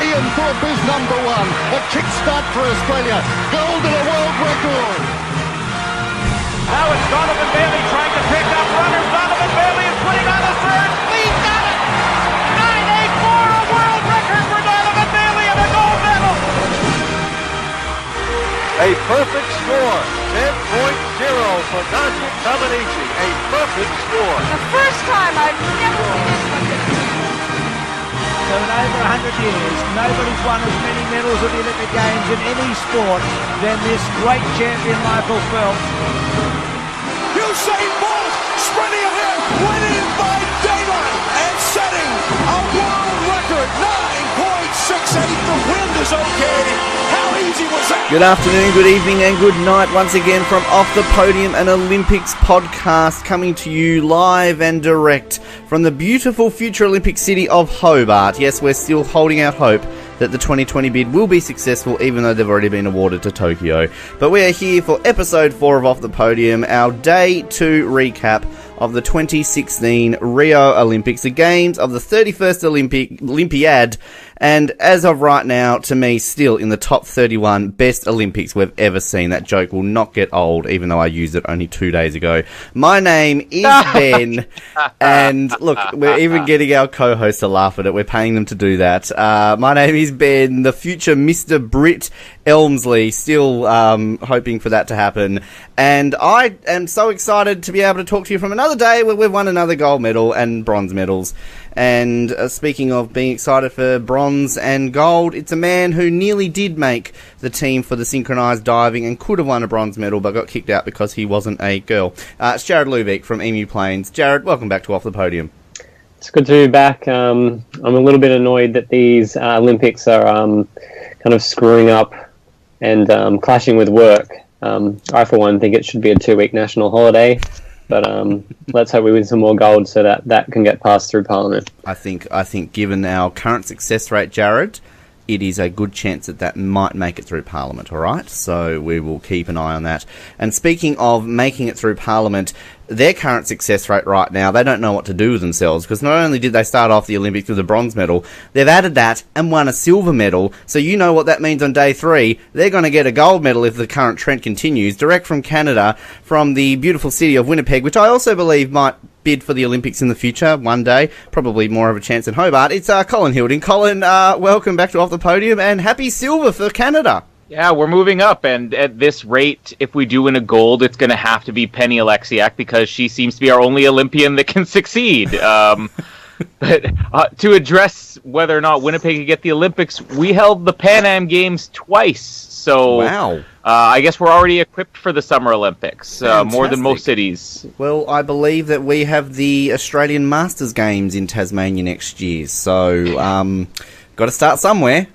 Podium for biz number one. A kickstart for Australia. Gold and a world record. Now it's Donovan Bailey trying to pick up runners. Donovan Bailey is putting on the surge. He's got it! 9.84, a world record for Donovan Bailey and a gold medal. A perfect score. 10.0 for Nadia Comaneci. A perfect score. The first time I've never seen anyone get it. So in over 100 years, nobody's won as many medals at the Olympic Games in any sport than this great champion, Michael Phelps. Usain Bolt sprinting ahead, winning by daylight and setting a world record, 9.68. The wind is okay. How easy was that? Good afternoon, good evening and good night once again from Off the Podium, an Olympics podcast coming to you live and direct from the beautiful future Olympic city of Hobart. Yes, we're still holding out hope that the 2020 bid will be successful, even though they've already been awarded to Tokyo. But we are here for episode 4 of Off the Podium, our day 2 recap of the 2016 Rio Olympics, the games of the 31st Olympiad, and as of right now, to me, still in the top 31 best Olympics we've ever seen. That joke will not get old, even though I used it only 2 days ago. My name is Ben, and look, we're even getting our co-hosts to laugh at it. We're paying them to do that. My name is Ben, the future Mr. Britt Elmsley, still hoping for that to happen. And I am so excited to be able to talk to you from another day where we've won another gold medal and bronze medals. And speaking of being excited for bronze and gold, it's a man who nearly did make the team for the synchronised diving and could have won a bronze medal but got kicked out because he wasn't a girl. It's Jared Lubeck from Emu Plains. Jared, welcome back to Off the Podium. It's good to be back. I'm a little bit annoyed that these Olympics are kind of screwing up and clashing with work. I, for one, think it should be a 2-week national holiday. But let's hope we win some more gold so that can get passed through Parliament. I think given our current success rate, Jared, it is a good chance that might make it through Parliament, all right? So we will keep an eye on that. And speaking of making it through Parliament, their current success rate right now, they don't know what to do with themselves, because not only did they start off the Olympics with a bronze medal, they've added that and won a silver medal. So you know what that means on day 3. They're going to get a gold medal if the current trend continues, direct from Canada, from the beautiful city of Winnipeg, which I also believe might bid for the Olympics in the future one day. Probably more of a chance than Hobart. It's Colin Hilding. Colin, welcome back to Off the Podium, and happy silver for Canada. Yeah, we're moving up, and at this rate, if we do win a gold, it's going to have to be Penny Alexiak, because she seems to be our only Olympian that can succeed. But to address whether or not Winnipeg can get the Olympics, we held the Pan Am Games twice, so wow. I guess we're already equipped for the Summer Olympics, more than most cities. Well, I believe that we have the Australian Masters Games in Tasmania next year, so got to start somewhere.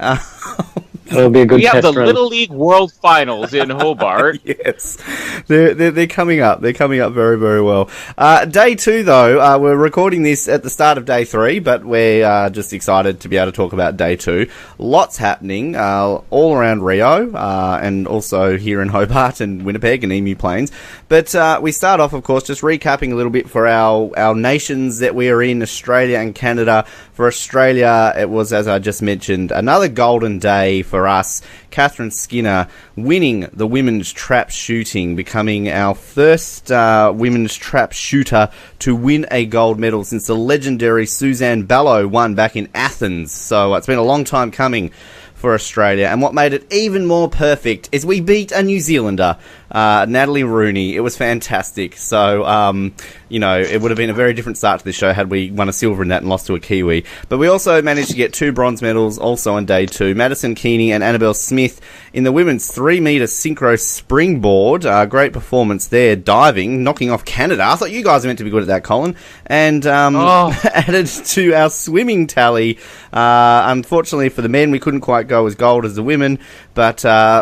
It'll be a good we have the run. Little League World Finals in Hobart. Yes, they're coming up. They're coming up very, very well. Day 2, though, we're recording this at the start of day 3, but we're just excited to be able to talk about day 2. Lots happening all around Rio, and also here in Hobart and Winnipeg and Emu Plains. But we start off, of course, just recapping a little bit for our nations that we are in, Australia and Canada. For Australia, it was, as I just mentioned, another golden day for us. Catherine Skinner winning the women's trap shooting, becoming our first women's trap shooter to win a gold medal since the legendary Suzanne Ballo won back in Athens. So it's been a long time coming for Australia, and what made it even more perfect is we beat a New Zealander, Natalie Rooney. It was fantastic. So, it would have been a very different start to this show had we won a silver in that and lost to a Kiwi. But we also managed to get 2 bronze medals also on day 2. Madison Keeney and Annabelle Smith in the women's 3-metre synchro springboard. Great performance there, diving, knocking off Canada. I thought you guys were meant to be good at that, Colin. And added to our swimming tally. Unfortunately for the men, we couldn't quite go as gold as the women, but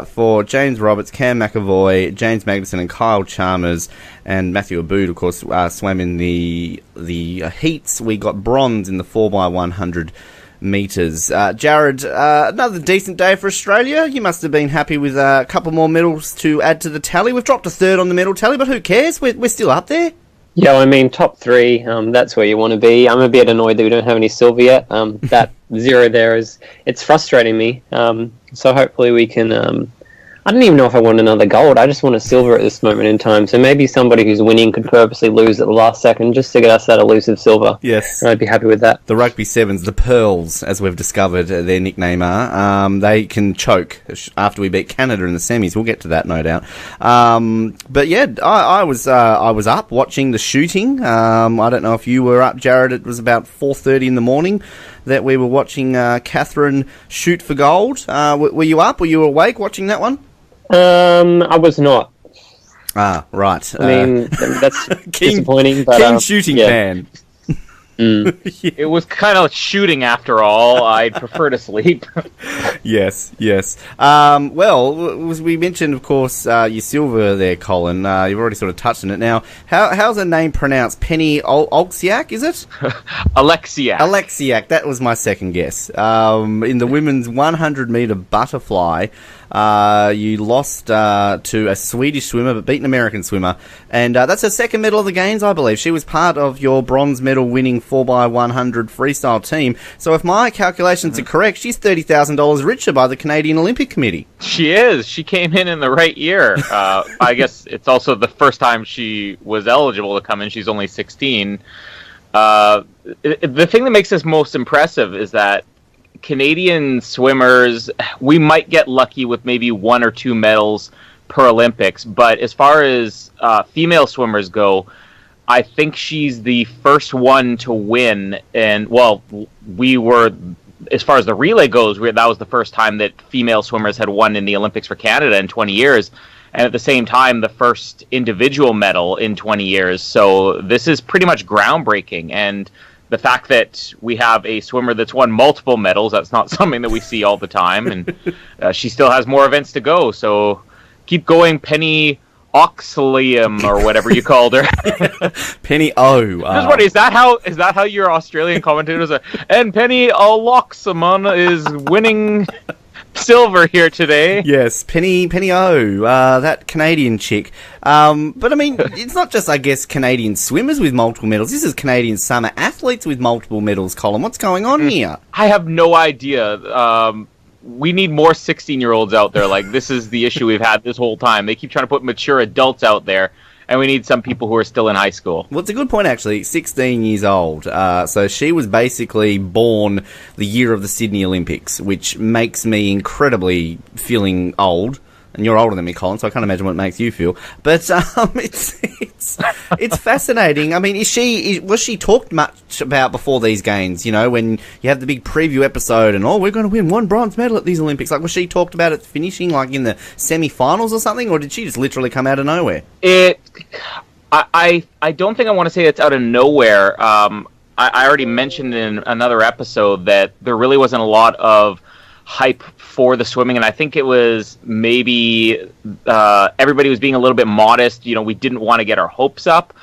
for James Roberts, Cam McAvoy, James Magnuson and Kyle Chalmers and Matthew Aboud, of course, swam in the heats. We got bronze in the 4x100 metres. Jared, another decent day for Australia. You must have been happy with a couple more medals to add to the tally. We've dropped a 3rd on the medal tally, but who cares? We're still up there. Yeah, I mean, top 3, that's where you want to be. I'm a bit annoyed that we don't have any silver yet. That zero there is it's frustrating me. So hopefully we can. I don't even know if I want another gold. I just want a silver at this moment in time. So maybe somebody who's winning could purposely lose at the last second just to get us that elusive silver. Yes. And I'd be happy with that. The Rugby Sevens, the Pearls, as we've discovered, their nickname are, they can choke after we beat Canada in the semis. We'll get to that, no doubt. But yeah, I was up watching the shooting. I don't know if you were up, Jared. It was about 4:30 in the morning that we were watching Catherine shoot for gold. Were you up? Were you awake watching that one? I was not. Ah, right. I mean, that's disappointing. But, keen shooting fan. It was kind of shooting after all. I'd prefer to sleep. Yes. Well, as we mentioned, of course, your silver there, Colin. You've already sort of touched on it. Now, how's her name pronounced? Penny Oleksiak, is it? Alexiak. That was my second guess. In the women's 100-meter butterfly, you lost to a Swedish swimmer, but beat an American swimmer. And that's her second medal of the Games, I believe. She was part of your bronze medal winning 4x100 freestyle team. So if my calculations are correct, she's $30,000 richer by the Canadian Olympic Committee. She is. She came in the right year. I guess it's also the first time she was eligible to come in. She's only 16. The thing that makes this most impressive is that Canadian swimmers, we might get lucky with maybe 1 or 2 medals per Olympics, but as far as female swimmers go, I think she's the first one to win. And, well, we were, as far as the relay goes, that was the first time that female swimmers had won in the Olympics for Canada in 20 years. And at the same time, the first individual medal in 20 years. So this is pretty much groundbreaking. And the fact that we have a swimmer that's won multiple medals, that's not something that we see all the time. And she still has more events to go. So keep going, Penny Oxlium, or whatever you called her. Penny O. Just what, is that how your Australian commentators are? And Penny Oloxamon is winning silver here today. Yes, Penny O, that Canadian chick. But I mean, it's not just, I guess, Canadian swimmers with multiple medals. This is Canadian summer athletes with multiple medals, Colin. What's going on here? I have no idea. We need more 16-year-olds out there. Like, this is the issue we've had this whole time. They keep trying to put mature adults out there, and we need some people who are still in high school. Well, it's a good point, actually. 16 years old. So she was basically born the year of the Sydney Olympics, which makes me incredibly feeling old. And you're older than me, Colin, so I can't imagine what it makes you feel. But it's fascinating. I mean, was she talked much about before these games? You know, when you have the big preview episode and, we're going to win 1 bronze medal at these Olympics. Like, was she talked about it finishing, like, in the semi-finals or something? Or did she just literally come out of nowhere? I don't think I want to say it's out of nowhere. I already mentioned in another episode that there really wasn't a lot of hype for the swimming, and I think it was maybe everybody was being a little bit modest. You know, we didn't want to get our hopes up,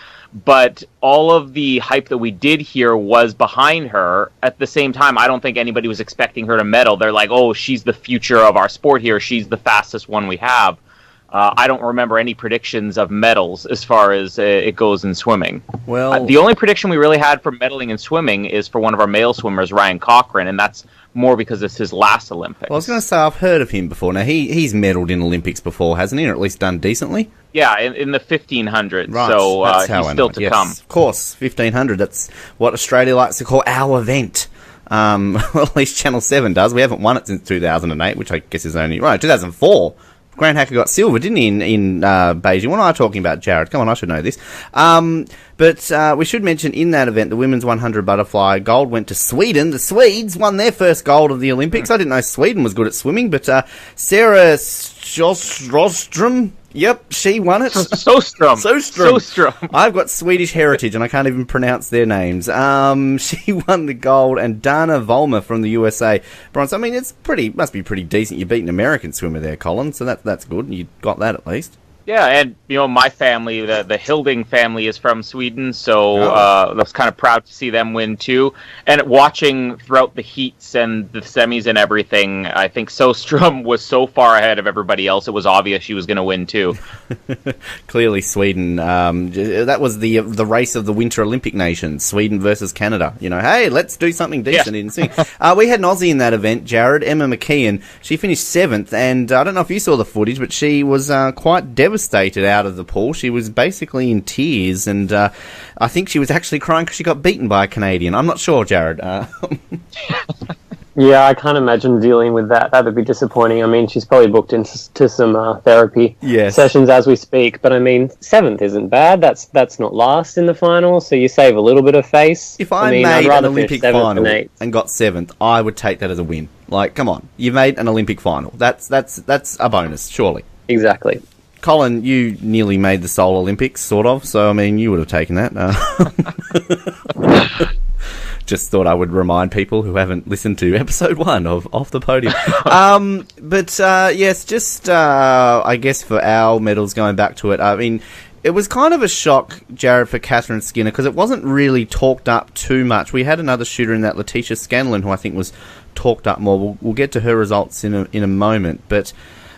but all of the hype that we did hear was behind her. At the same time, I don't think anybody was expecting her to medal. They're like, oh, she's the future of our sport here. She's the fastest one we have. I don't remember any predictions of medals as far as it goes in swimming. Well, the only prediction we really had for medaling in swimming is for one of our male swimmers, Ryan Cochran, and that's more because it's his last Olympics. Well, I was going to say, I've heard of him before. Now, he's medalled in Olympics before, hasn't he? Or at least done decently? Yeah, in the 1500s. Right, so he's still to come. Of course, 1500. That's what Australia likes to call our event. Well, at least Channel 7 does. We haven't won it since 2008, which I guess is only... Right, 2004. Grant Hacker got silver, didn't he, in Beijing? What am I talking about, Jared? Come on, I should know this. But we should mention in that event, the women's 100 butterfly, gold went to Sweden. The Swedes won their first gold of the Olympics. I didn't know Sweden was good at swimming, but Sarah Sjöström, yep, she won it. Sjöström. I've got Swedish heritage, and I can't even pronounce their names. She won the gold, and Dana Vollmer from the USA bronze. I mean, must be pretty decent. You beat an American swimmer there, Colin, so that's good. You got that at least. Yeah, and my family, the Hilding family, is from Sweden, so I was kind of proud to see them win too. And watching throughout the heats and the semis and everything, I think Sostrom was so far ahead of everybody else. It was obvious she was going to win too. Clearly, Sweden. That was the race of the Winter Olympic nations, Sweden versus Canada. Hey, let's do something decent in swing. We had an Aussie in that event, Jared, Emma McKeon. She finished 7th, and I don't know if you saw the footage, but she was quite devastated out of the pool. She was basically in tears, and I think she was actually crying because she got beaten by a Canadian. I'm not sure, Jared. Yeah, I can't imagine dealing with that. That would be disappointing. I mean, she's probably booked into some therapy sessions as we speak. But I mean, 7th isn't bad. That's not last in the final, so you save a little bit of face. If I made an Olympic final and got 7th, I would take that as a win. Like, come on, you made an Olympic final. That's a bonus, surely. Exactly. Colin, you nearly made the Seoul Olympics, sort of. So I mean, you would have taken that. Just thought I would remind people who haven't listened to episode 1 of Off the Podium. Yes, just I guess for our medals, going back to it, I mean, it was kind of a shock, Jared, for Catherine Skinner, because it wasn't really talked up too much. We had another shooter in that, Letitia Scanlon, who I think was talked up more. We'll get to her results in a moment, but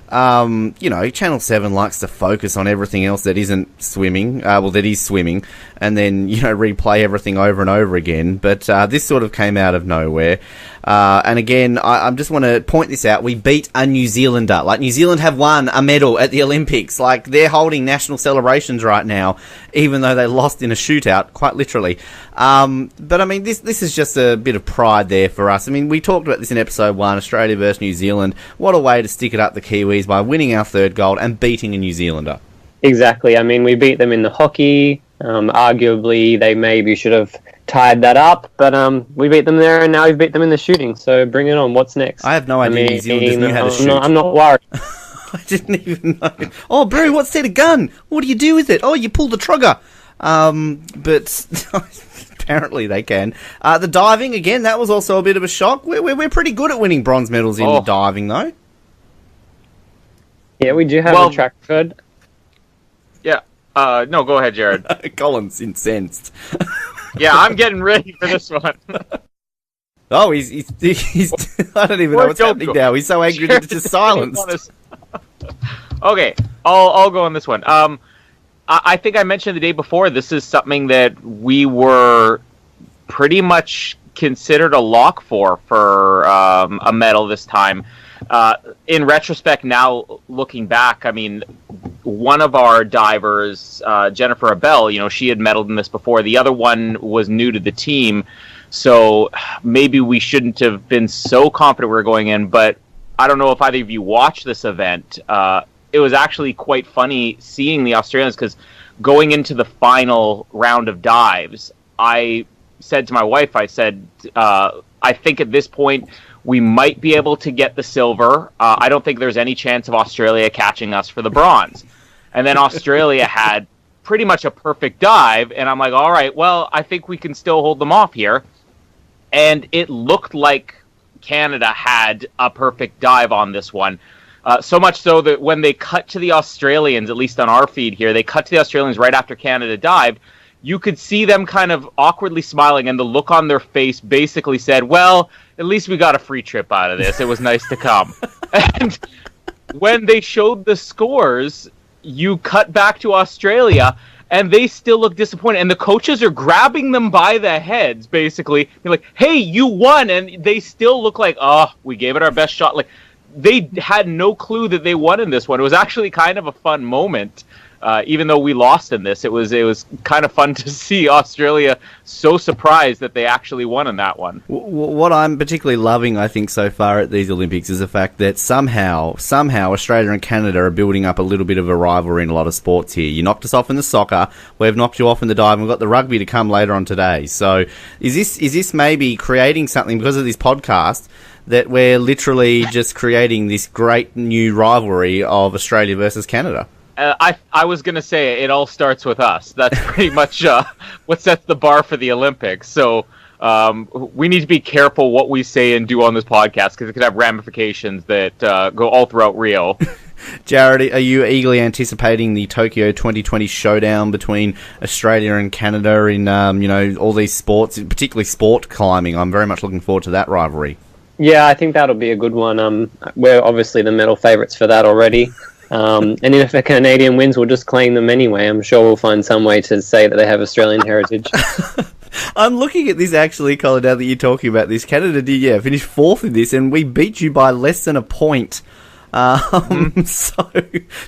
Channel 7 likes to focus on everything else that isn't swimming, that is swimming, and then, replay everything over and over again. But this sort of came out of nowhere. And again, I just want to point this out. We beat a New Zealander. Like, New Zealand have won a medal at the Olympics. Like, they're holding national celebrations right now, even though they lost in a shootout, quite literally. But I mean, this is just a bit of pride there for us. I mean, we talked about this in episode 1, Australia versus New Zealand. What a way to stick it up the Kiwis by winning our 3rd gold and beating a New Zealander. Exactly. I mean, we beat them in the hockey. Arguably, they maybe should have tied that up, but we beat them there, and now we've beat them in the shooting. So bring it on. What's next? I have no idea. New Zealanders knew how to shoot. I'm not worried. I didn't even know. Oh, Brew, what's that, a gun? What do you do with it? Oh, you pull the trigger. But apparently they can. The diving, again, that was also a bit of a shock. We're pretty good at winning bronze medals in diving, though. Yeah, we do have a track record. Yeah. No, go ahead, Jared. Colin's incensed. Yeah, I'm getting ready for this one. Oh, he's I don't even know what's happening now. He's so angry that it's just silenced. Okay, I'll go on this one. I think I mentioned the day before, this is something that we were pretty much considered a lock for a medal this time. In retrospect, now looking back, I mean, one of our divers, Jennifer Abel, she had medaled in this before. The other one was new to the team, so maybe we shouldn't have been so confident we were going in. But I don't know if either of you watched this event. It was actually quite funny seeing the Australians, because going into the final round of dives, I said to my wife, I think at this point we might be able to get the silver. I don't think there's any chance of Australia catching us for the bronze. And then Australia had pretty much a perfect dive, and I'm like, all right, well, I think we can still hold them off here. And it looked like Canada had a perfect dive on this one. So much so that when they cut to the Australians, at least on our feed here, they cut to the Australians right after Canada dived, you could see them kind of awkwardly smiling, and the look on their face basically said, well, at least we got a free trip out of this. It was nice to come. And when they showed the scores, you cut back to Australia, and they still look disappointed. And the coaches are grabbing them by the heads, basically. They're like, hey, you won. And they still look like, oh, we gave it our best shot. Like, they had no clue that they won in this one. It was actually kind of a fun moment. Even though we lost in this, it was kind of fun to see Australia so surprised that they actually won in that one. What I'm particularly loving, I think, so far at these Olympics is the fact that somehow Australia and Canada are building up a little bit of a rivalry in a lot of sports here. You knocked us off in the soccer, we've knocked you off in the dive, and we've got the rugby to come later on today. So is this maybe creating something because of this podcast, that we're literally just creating this great new rivalry of Australia versus Canada? I was going to say it all starts with us. That's pretty much what sets the bar for the Olympics. So we need to be careful what we say and do on this podcast, because it could have ramifications that go all throughout Rio. Jared, are you eagerly anticipating the Tokyo 2020 showdown between Australia and Canada in, all these sports, particularly sport climbing? I'm very much looking forward to that rivalry. Yeah, I think that'll be a good one. We're obviously the medal favourites for that already. And if a Canadian wins, we'll just claim them anyway. I'm sure we'll find some way to say that they have Australian heritage. I'm looking at this actually, Colin, now that you're talking about this. Canada did, finish 4th in this, and we beat you by less than a point. So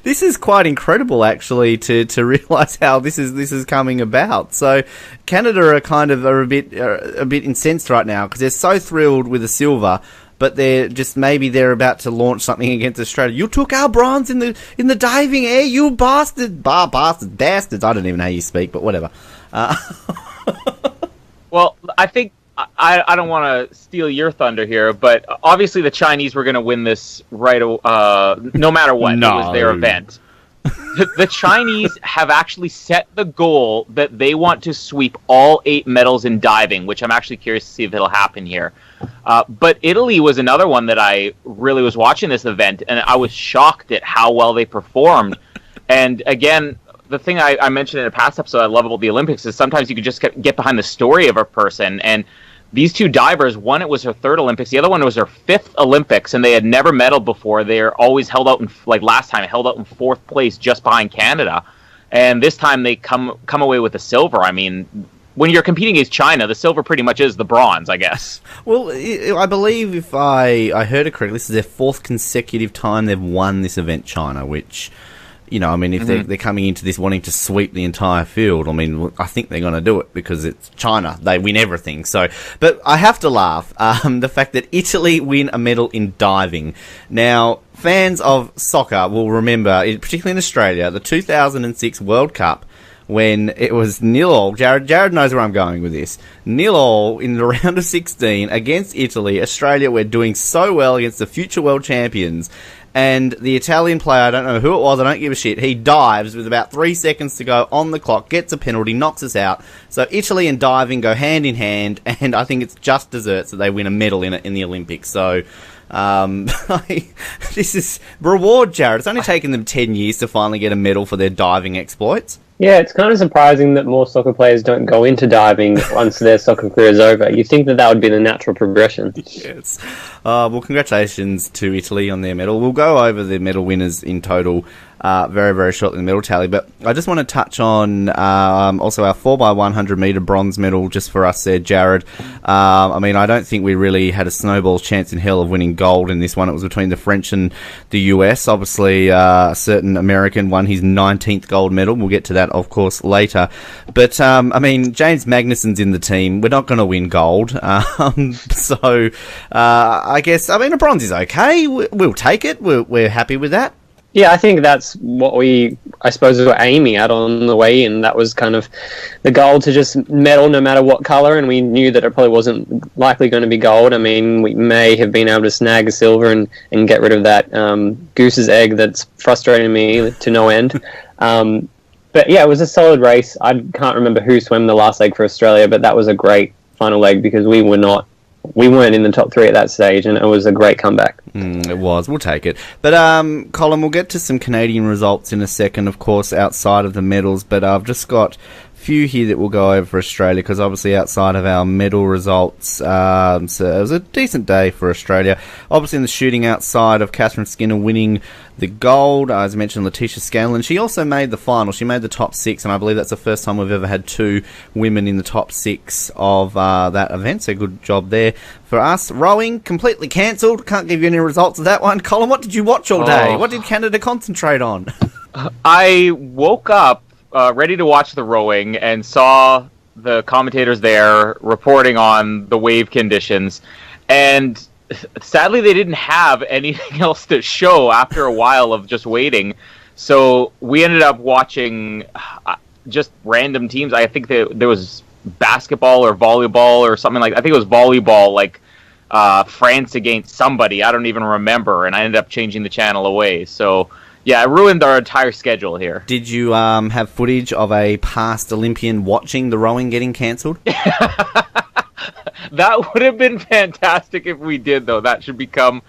this is quite incredible, actually, to realise how this is coming about. So Canada are a bit incensed right now because they're so thrilled with the silver, but they're about to launch something against Australia. You took our bronze in the diving, you bastards. I don't even know how you speak, but whatever. Well, I think I don't want to steal your thunder here, but obviously the Chinese were going to win this no matter what. No. It was their event. The Chinese have actually set the goal that they want to sweep all 8 medals in diving, which I'm actually curious to see if it'll happen here. But Italy was another one that I really was watching this event, and I was shocked at how well they performed. And again, the thing I mentioned in a past episode I love about the Olympics is sometimes you can just get behind the story of a person. And these 2 divers, one, it was her 3rd Olympics, the other one was her 5th Olympics, and they had never medaled before. They're always held out last time, held out in 4th place just behind Canada. And this time they come away with the silver. I mean, when you're competing against China, the silver pretty much is the bronze, I guess. Well, I believe if I heard it correctly, this is their 4th consecutive time they've won this event, China, which... if they're coming into this wanting to sweep the entire field, I think they're going to do it because it's China. They win everything. So, but I have to laugh. The fact that Italy win a medal in diving. Now, fans of soccer will remember, particularly in Australia, the 2006 World Cup when it was 0-0. Jared knows where I'm going with this. 0-0 in the round of 16 against Italy. Australia were doing so well against the future world champions. And the Italian player, I don't know who it was, I don't give a shit, he dives with about 3 seconds to go on the clock, gets a penalty, knocks us out. So Italy and diving go hand in hand, and I think it's just desserts that they win a medal in the Olympics. So this is reward, Jared. It's only taken them 10 years to finally get a medal for their diving exploits. Yeah, it's kind of surprising that more soccer players don't go into diving once their soccer career is over. You'd think that would be the natural progression. Yes. Well, congratulations to Italy on their medal. We'll go over the medal winners in total very, very shortly in the medal tally, but I just want to touch on also our 4x100 metre bronze medal just for us there, Jared. I don't think we really had a snowball's chance in hell of winning gold in this one. It was between the French and the US. Obviously, a certain American won his 19th gold medal. We'll get to that, of course, later. But, James Magnussen's in the team. We're not going to win gold. So, I guess, a bronze is okay. We'll take it. We're happy with that. Yeah, I think that's what I suppose, were aiming at on the way in. That was kind of the goal, to just medal no matter what colour, and we knew that it probably wasn't likely going to be gold. We may have been able to snag a silver and get rid of that goose's egg that's frustrating me to no end. But yeah, it was a solid race. I can't remember who swam the last leg for Australia, but that was a great final leg because we weren't in the top 3 at that stage, and it was a great comeback. It was. We'll take it. But, Colin, we'll get to some Canadian results in a second, of course, outside of the medals, but I've just got few here that we'll go over for Australia, because obviously outside of our medal results, so it was a decent day for Australia. Obviously in the shooting, outside of Catherine Skinner winning the gold, as I mentioned, Letitia Scanlon, she also made the final. She made the top 6, and I believe that's the first time we've ever had 2 women in the top 6 of that event, so good job there for us. Rowing, completely cancelled. Can't give you any results of that one. Colin, what did you watch all day? What did Canada concentrate on? I woke up ready to watch the rowing and saw the commentators there reporting on the wave conditions, and sadly they didn't have anything else to show after a while of just waiting, so we ended up watching just random teams. I think there was basketball or volleyball or something like that. I think it was volleyball, like France against somebody, I don't even remember, and I ended up changing the channel away. So yeah, it ruined our entire schedule here. Did you have footage of a past Olympian watching the rowing getting cancelled? That would have been fantastic if we did, though. That should become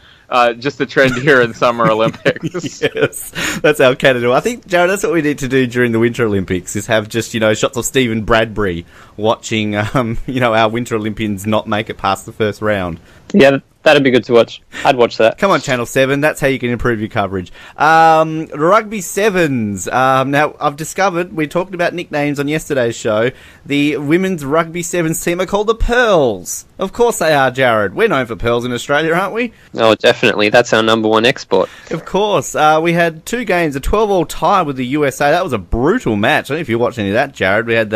just the trend here in Summer Olympics. Yes, that's our Canada. I think, Jared, that's what we need to do during the Winter Olympics, is have just, shots of Stephen Bradbury watching, our Winter Olympians not make it past the first round. Yeah, that'd be good to watch. I'd watch that. Come on, Channel 7. That's how you can improve your coverage. Rugby Sevens. Now, I've discovered, we talked about nicknames on yesterday's show, the women's Rugby Sevens team are called the Pearls. Of course they are, Jared. We're known for pearls in Australia, aren't we? Oh, definitely. That's our number one export. Of course. We had 2 games, a 12-all tie with the USA. That was a brutal match. I don't know if you watched any of that, Jared. We had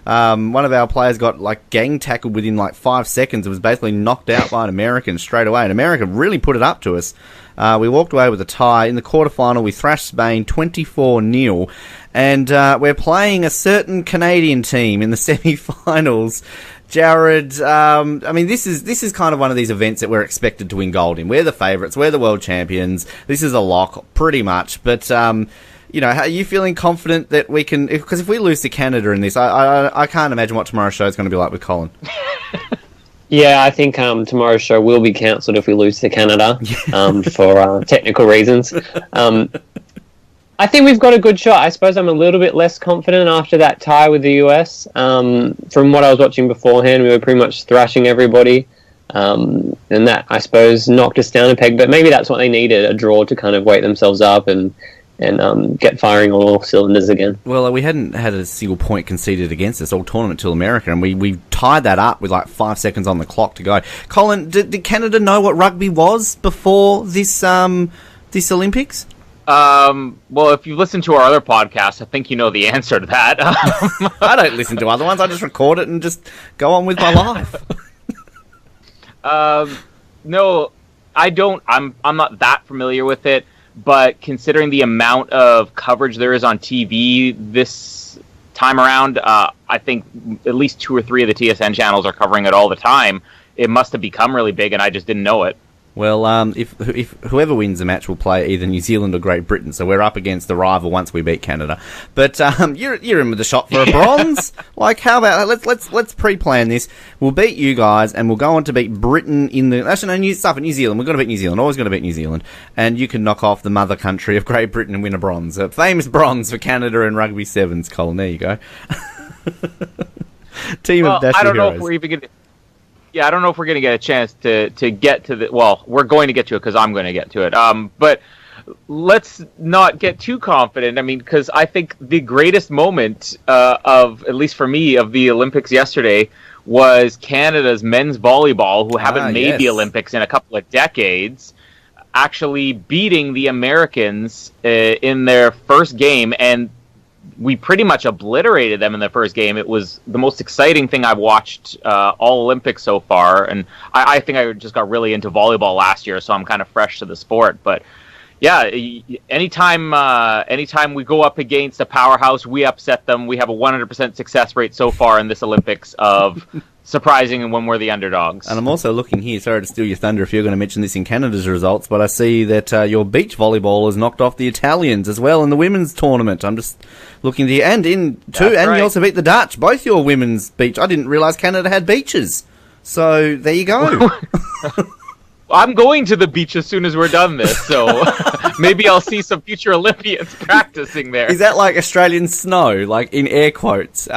one of our players got gang tackled within 5 seconds. It was basically knocked out by an American straight away, and America really put it up to us. We walked away with a tie. In the quarterfinal, we thrashed Spain 24-0, and we're playing a certain Canadian team in the semi-finals. Jared, this is kind of one of these events that we're expected to win gold in. We're the favourites. We're the world champions. This is a lock, pretty much. But, how are you feeling confident that we can... Because if we lose to Canada in this, I can't imagine what tomorrow's show is going to be like with Colin. Yeah, I think tomorrow's show will be cancelled if we lose to Canada for technical reasons. I think we've got a good shot. I suppose I'm a little bit less confident after that tie with the US. From what I was watching beforehand, we were pretty much thrashing everybody. And that, I suppose, knocked us down a peg. But maybe that's what they needed, a draw to kind of wake themselves up and get firing on all cylinders again. Well, we hadn't had a single point conceded against us all tournament till America, and we tied that up with 5 seconds on the clock to go. Colin, did Canada know what rugby was before this Olympics? Well, if you listen to our other podcast, I think you know the answer to that. I don't listen to other ones. I just record it and just go on with my life. No, I don't. I'm not that familiar with it. But considering the amount of coverage there is on TV this time around, I think at least 2 or 3 of the TSN channels are covering it all the time. It must have become really big, and I just didn't know it. Well, if whoever wins the match will play either New Zealand or Great Britain, so we're up against the rival once we beat Canada. But you're in with the shot for a bronze. How about let's pre-plan this? We'll beat you guys, and we'll go on to beat Britain in the New Zealand. We're going to beat New Zealand. Always going to beat New Zealand, and you can knock off the mother country of Great Britain and win a bronze. A famous bronze for Canada and Rugby Sevens, Colin. There you go. Team of Dashing I don't know Heroes. if we're even going to... Yeah, I don't know if we're going to get a chance to get to the... Well, we're going to get to it because I'm going to get to it. But let's not get too confident. I mean, because I think the greatest moment at least for me, of the Olympics yesterday was Canada's men's volleyball, who haven't made the Olympics in a couple of decades, actually beating the Americans in their first game, and we pretty much obliterated them in the first game. It was the most exciting thing I've watched all Olympics so far, and I think I just got really into volleyball last year, so I'm kind of fresh to the sport. But yeah, anytime we go up against a powerhouse, we upset them. We have a 100% success rate so far in this Olympics of surprising when we're the underdogs. And I'm also looking here, sorry to steal your thunder if you're going to mention this in Canada's results, but I see that your beach volleyball has knocked off the Italians as well in the women's tournament. I'm just looking here. And you also beat the Dutch, both your women's beach. I didn't realise Canada had beaches. So there you go. I'm going to the beach as soon as we're done this, so maybe I'll see some future Olympians practicing there. Is that like Australian snow, like in air quotes?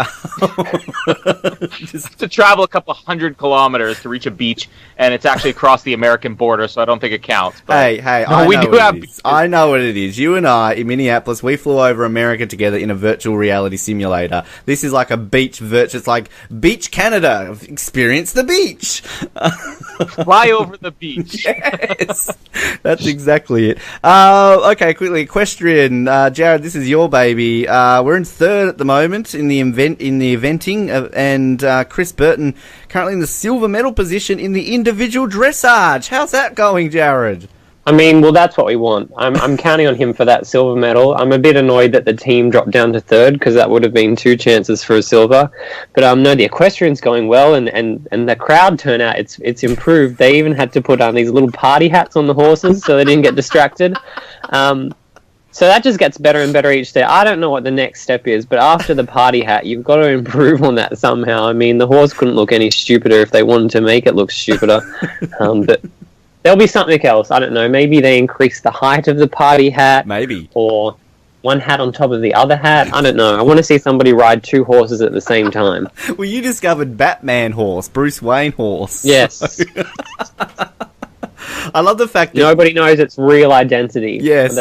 Just to travel a couple 100 kilometers to reach a beach, and it's actually across the American border, so I don't think it counts. But hey, I know what it is. You and I, in Minneapolis, we flew over America together in a virtual reality simulator. This is like a beach it's like Beach Canada. Experience the beach. Fly over the beach. Yes, that's exactly it. Okay, quickly, equestrian. Jared, this is your baby. We're in third at the moment in the eventing, and Chris Burton currently in the silver medal position in the individual dressage. How's that going, Jared? I mean, well, that's what we want. I'm counting on him for that silver medal. I'm a bit annoyed that the team dropped down to third, because that would have been 2 chances for a silver. But no, the equestrian's going well, and the crowd turnout, it's improved. They even had to put on these little party hats on the horses so they didn't get distracted. So that just gets better and better each day. I don't know what the next step is, but after the party hat, you've got to improve on that somehow. I mean, the horse couldn't look any stupider if they wanted to make it look stupider. But there'll be something else. I don't know. Maybe they increase the height of the party hat. Maybe. Or one hat on top of the other hat. I don't know. I want to see somebody ride 2 horses at the same time. Well, you discovered Batman horse, Bruce Wayne horse. Yes. So... I love the fact that... Nobody knows its real identity. Yes.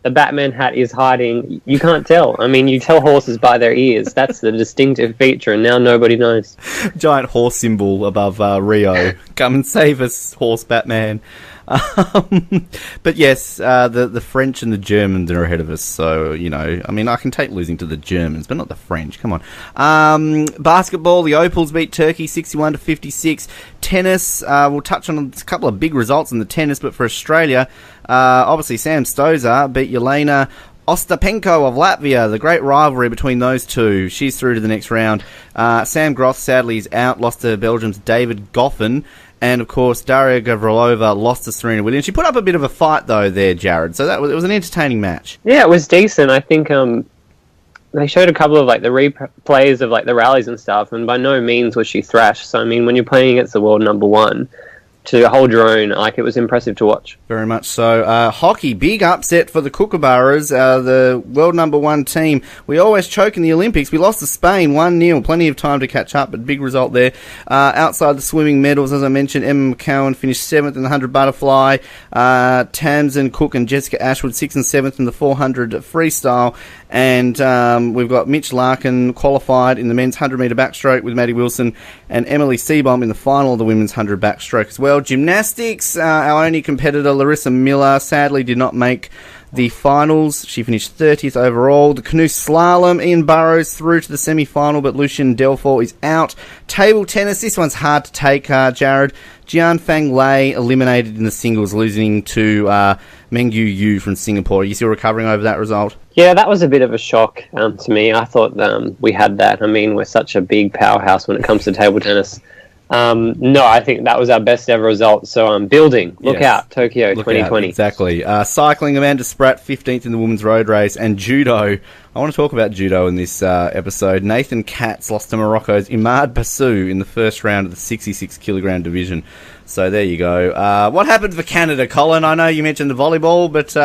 The Batman hat is hiding. You can't tell. I mean, you tell horses by their ears. That's the distinctive feature, and now nobody knows. Giant horse symbol above Rio. Come and save us, horse Batman. But yes, the French and the Germans are ahead of us. So, you know, I mean, I can take losing to the Germans, but not the French. Come on. Basketball, the Opals beat Turkey 61-56. Tennis, we'll touch on a couple of big results in the tennis, but for Australia, obviously Sam Stosur beat Jelena Ostapenko of Latvia, the great rivalry between those two. She's through to the next round. Sam Groth sadly is out, lost to Belgium's David Goffin. And, of course, Daria Gavrilova lost to Serena Williams. She put up a bit of a fight, though, there, Jared. So it was an entertaining match. Yeah, it was decent. I think they showed a couple of, like, the replays of, like, the rallies and stuff, and by no means was she thrashed. So, I mean, when you're playing against the world number one, to hold your own, like, it was impressive to watch. Very much so. Hockey, big upset for the Kookaburras, the world number one team. We always choke in the Olympics. We lost to Spain 1-0. Plenty of time to catch up, but big result there. Outside the swimming medals, as I mentioned, Emma McCowan finished 7th in the 100 butterfly. Tamsin Cook and Jessica Ashwood 6th and 7th in the 400 freestyle. And we've got Mitch Larkin qualified in the men's 100-metre backstroke with Maddie Wilson and Emily Seabohm in the final of the women's 100 backstroke as well. Gymnastics, our only competitor, Larissa Miller, sadly did not make the finals. She finished 30th overall. The canoe slalom, Ian Burrows through to the semi-final, but Lucien Delfort is out. Table tennis, this one's hard to take, Jared. Jianfang Lei eliminated in the singles, losing to Mengyu Yu from Singapore. Are you still recovering over that result? Yeah, that was a bit of a shock to me. I thought we had that. I mean, we're such a big powerhouse when it comes to table tennis. No, I think that was our best ever result. So I'm building. Look out, Tokyo 2020. Exactly. Cycling, Amanda Spratt, 15th in the women's road race. And judo. I want to talk about judo in this episode. Nathan Katz lost to Morocco's Imad Bassou in the first round of the 66-kilogram division. So there you go. What happened for Canada, Colin? I know you mentioned the volleyball, but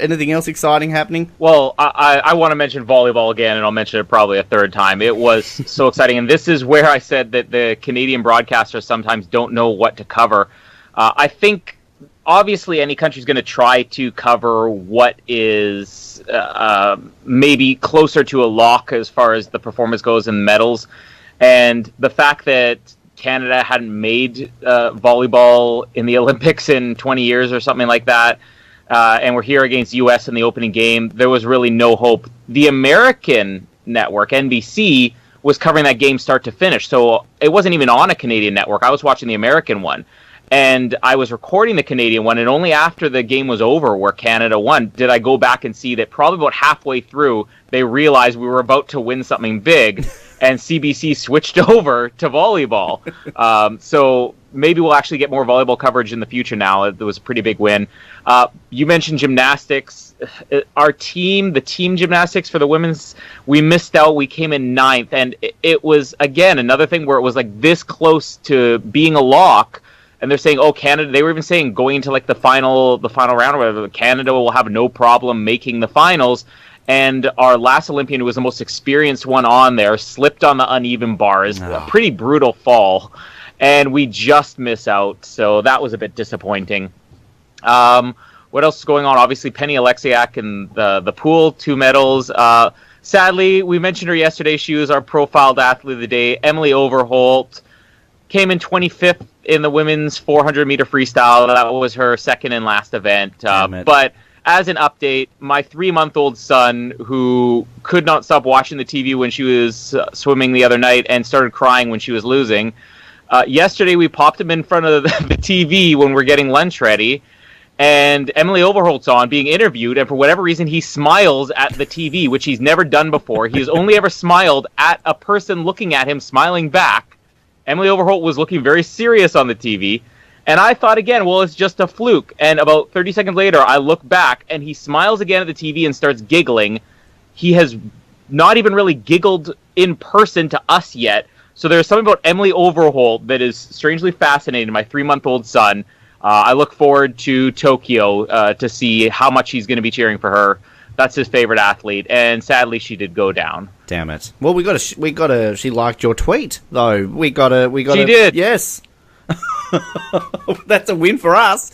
anything else exciting happening? Well, I want to mention volleyball again, and I'll mention it probably a third time. It was so exciting, and this is where I said that the Canadian broadcasters sometimes don't know what to cover. I think, obviously, any country's going to try to cover what is maybe closer to a lock as far as the performance goes in medals, and the fact that Canada hadn't made volleyball in the Olympics in 20 years or something like that, and we're here against U.S. in the opening game, there was really no hope. The American network, NBC, was covering that game start to finish, so it wasn't even on a Canadian network. I was watching the American one, and I was recording the Canadian one, and only after the game was over where Canada won did I go back and see that probably about halfway through they realized we were about to win something big, and CBC switched over to volleyball. So maybe we'll actually get more volleyball coverage in the future now. It was a pretty big win. You mentioned gymnastics. Our team, the team gymnastics for the women's, we missed out. We came in 9th, and it was, again, another thing where it was like this close to being a lock. And they're saying, oh, Canada, they were even saying going into like the final round or whatever, Canada will have no problem making the finals. And our last Olympian, who was the most experienced one on there, slipped on the uneven bars. A pretty brutal fall. And we just miss out. So that was a bit disappointing. What else is going on? Obviously, Penny Alexiak in the pool, 2 medals. Sadly, we mentioned her yesterday. She was our profiled athlete of the day. Emily Overholt came in 25th in the women's 400-meter freestyle. That was her second and last event. But as an update, my 3-month-old son, who could not stop watching the TV when she was swimming the other night and started crying when she was losing, yesterday we popped him in front of the TV when we're getting lunch ready, and Emily Overholt's on being interviewed, and for whatever reason he smiles at the TV, which he's never done before. He's only ever smiled at a person looking at him, smiling back. Emily Overholt was looking very serious on the TV, and I thought again, well, it's just a fluke. And about 30 seconds later, I look back, and he smiles again at the TV and starts giggling. He has not even really giggled in person to us yet. So there's something about Emily Overholt that is strangely fascinating, my 3-month-old son. I look forward to Tokyo to see how much he's going to be cheering for her. That's his favorite athlete, and sadly, she did go down. Damn it! Well, we got to. She liked your tweet, though. We got to. She did. Yes. That's a win for us.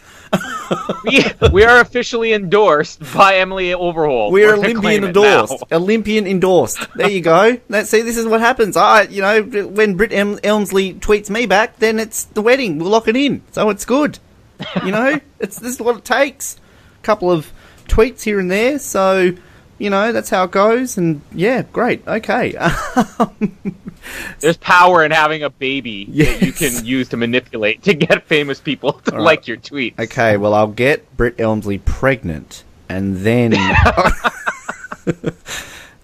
we are officially endorsed by Emily Overhaul. We're Olympian endorsed. Olympian endorsed. There you go. See, this is what happens. When Britt Elmsley tweets me back, then it's the wedding. We'll lock it in. So it's good. This is what it takes. A couple of tweets here and there. So, that's how it goes. And yeah, great. Okay. There's power in having a baby yes. that you can use to manipulate to get famous people to like your tweets. Okay, well, I'll get Britt Elmsley pregnant, and then...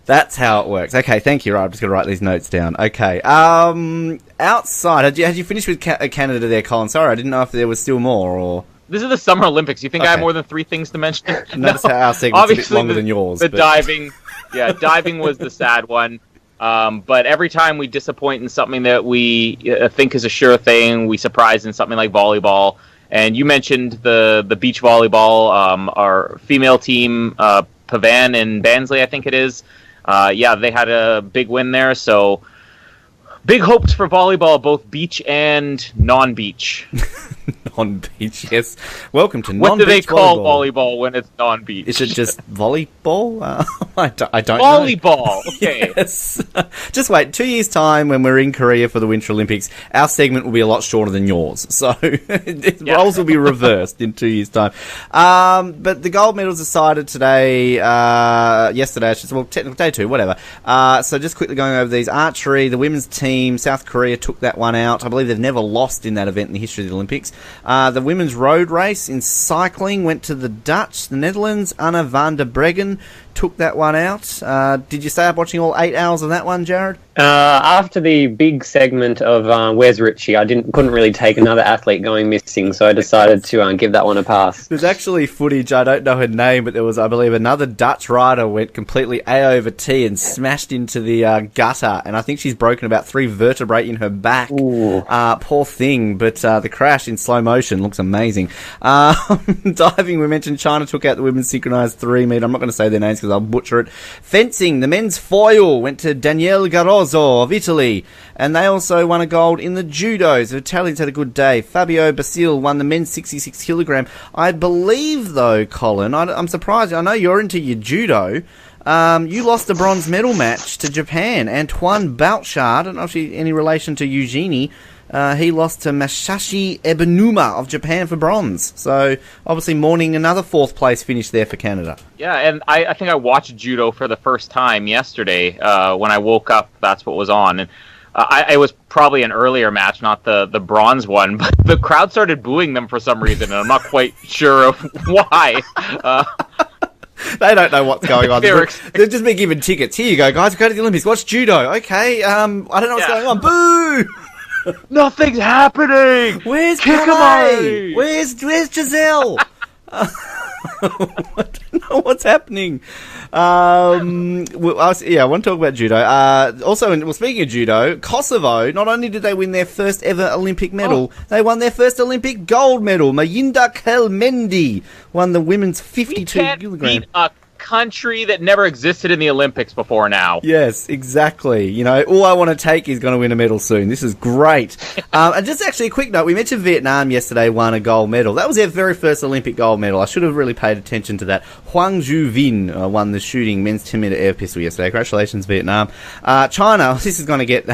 That's how it works. Okay, thank you. Right, I'm just going to write these notes down. Okay. Outside, had you finished with Canada there, Colin? Sorry, I didn't know if there was still more, or... This is the Summer Olympics. You think I have more than 3 things to mention? Notice how our segment's a bit longer than yours. Diving. Yeah, diving was the sad one. But every time we disappoint in something that we think is a sure thing, we surprise in something like volleyball. And you mentioned the beach volleyball, our female team, Pavan and Bansley, I think it is. They had a big win there. So big hopes for volleyball, both beach and non-beach. Non-beach, yes. Welcome to non-beach volleyball. What do they call volleyball when it's non-beach? Is it just volleyball? I don't volleyball, know. Okay. Yes. Just wait, 2 years' time when we're in Korea for the Winter Olympics, our segment will be a lot shorter than yours. So roles will be reversed in 2 years' time. But the gold medals decided today, yesterday, technical day 2, whatever. So just quickly going over these. Archery, the women's team, South Korea took that one out. I believe they've never lost in that event in the history of the Olympics. The women's road race in cycling went to the Dutch, the Netherlands. Anna van der Breggen took that one out. Did you stay up watching all 8 hours of that one, Jared? After the big segment of Where's Richie, I couldn't really take another athlete going missing, so I decided to give that one a pass. There's actually footage, I don't know her name, but there was, I believe, another Dutch rider went completely A over T and smashed into the gutter, and I think she's broken about 3 vertebrae in her back. Poor thing, but the crash in slow motion looks amazing. Diving, we mentioned China took out the women's synchronized 3 meter. I'm not going to say their names because I'll butcher it. Fencing, the men's foil went to Daniele Garozzo of Italy, and they also won a gold in the judos. The Italians had a good day. Fabio Basile won the men's 66 kilogram. I believe, though, Colin, I'm surprised. I know you're into your judo. You lost the bronze medal match to Japan. Antoine Bouchard, I don't know if she's any relation to Eugenie. He lost to Masashi Ebenuma of Japan for bronze. So, obviously mourning another 4th place finish there for Canada. Yeah, and I think I watched judo for the first time yesterday. When I woke up, that's what was on. And it was probably an earlier match, not the bronze one, but the crowd started booing them for some reason, and I'm not quite sure of why. They don't know what's going on. They've just been given tickets. Here you go, guys. Go to the Olympics. Watch judo. Okay. I don't know what's going on. Boo! Nothing's happening. Where's Calais? Where's Giselle? I don't know what's happening. I want to talk about judo. Also, speaking of judo, Kosovo, not only did they win their first ever Olympic medal, they won their first Olympic gold medal. Mayinda Kelmendi won the women's 52 kilogram. Beat a country that never existed in the Olympics before now. Yes, exactly. All I want to take is going to win a medal soon. This is great. And just actually a quick note, we mentioned Vietnam yesterday won a gold medal. That was their very first Olympic gold medal. I should have really paid attention to that. Huang Ju Vin won the shooting men's 10-meter air pistol yesterday. Congratulations, Vietnam. China, this is going to get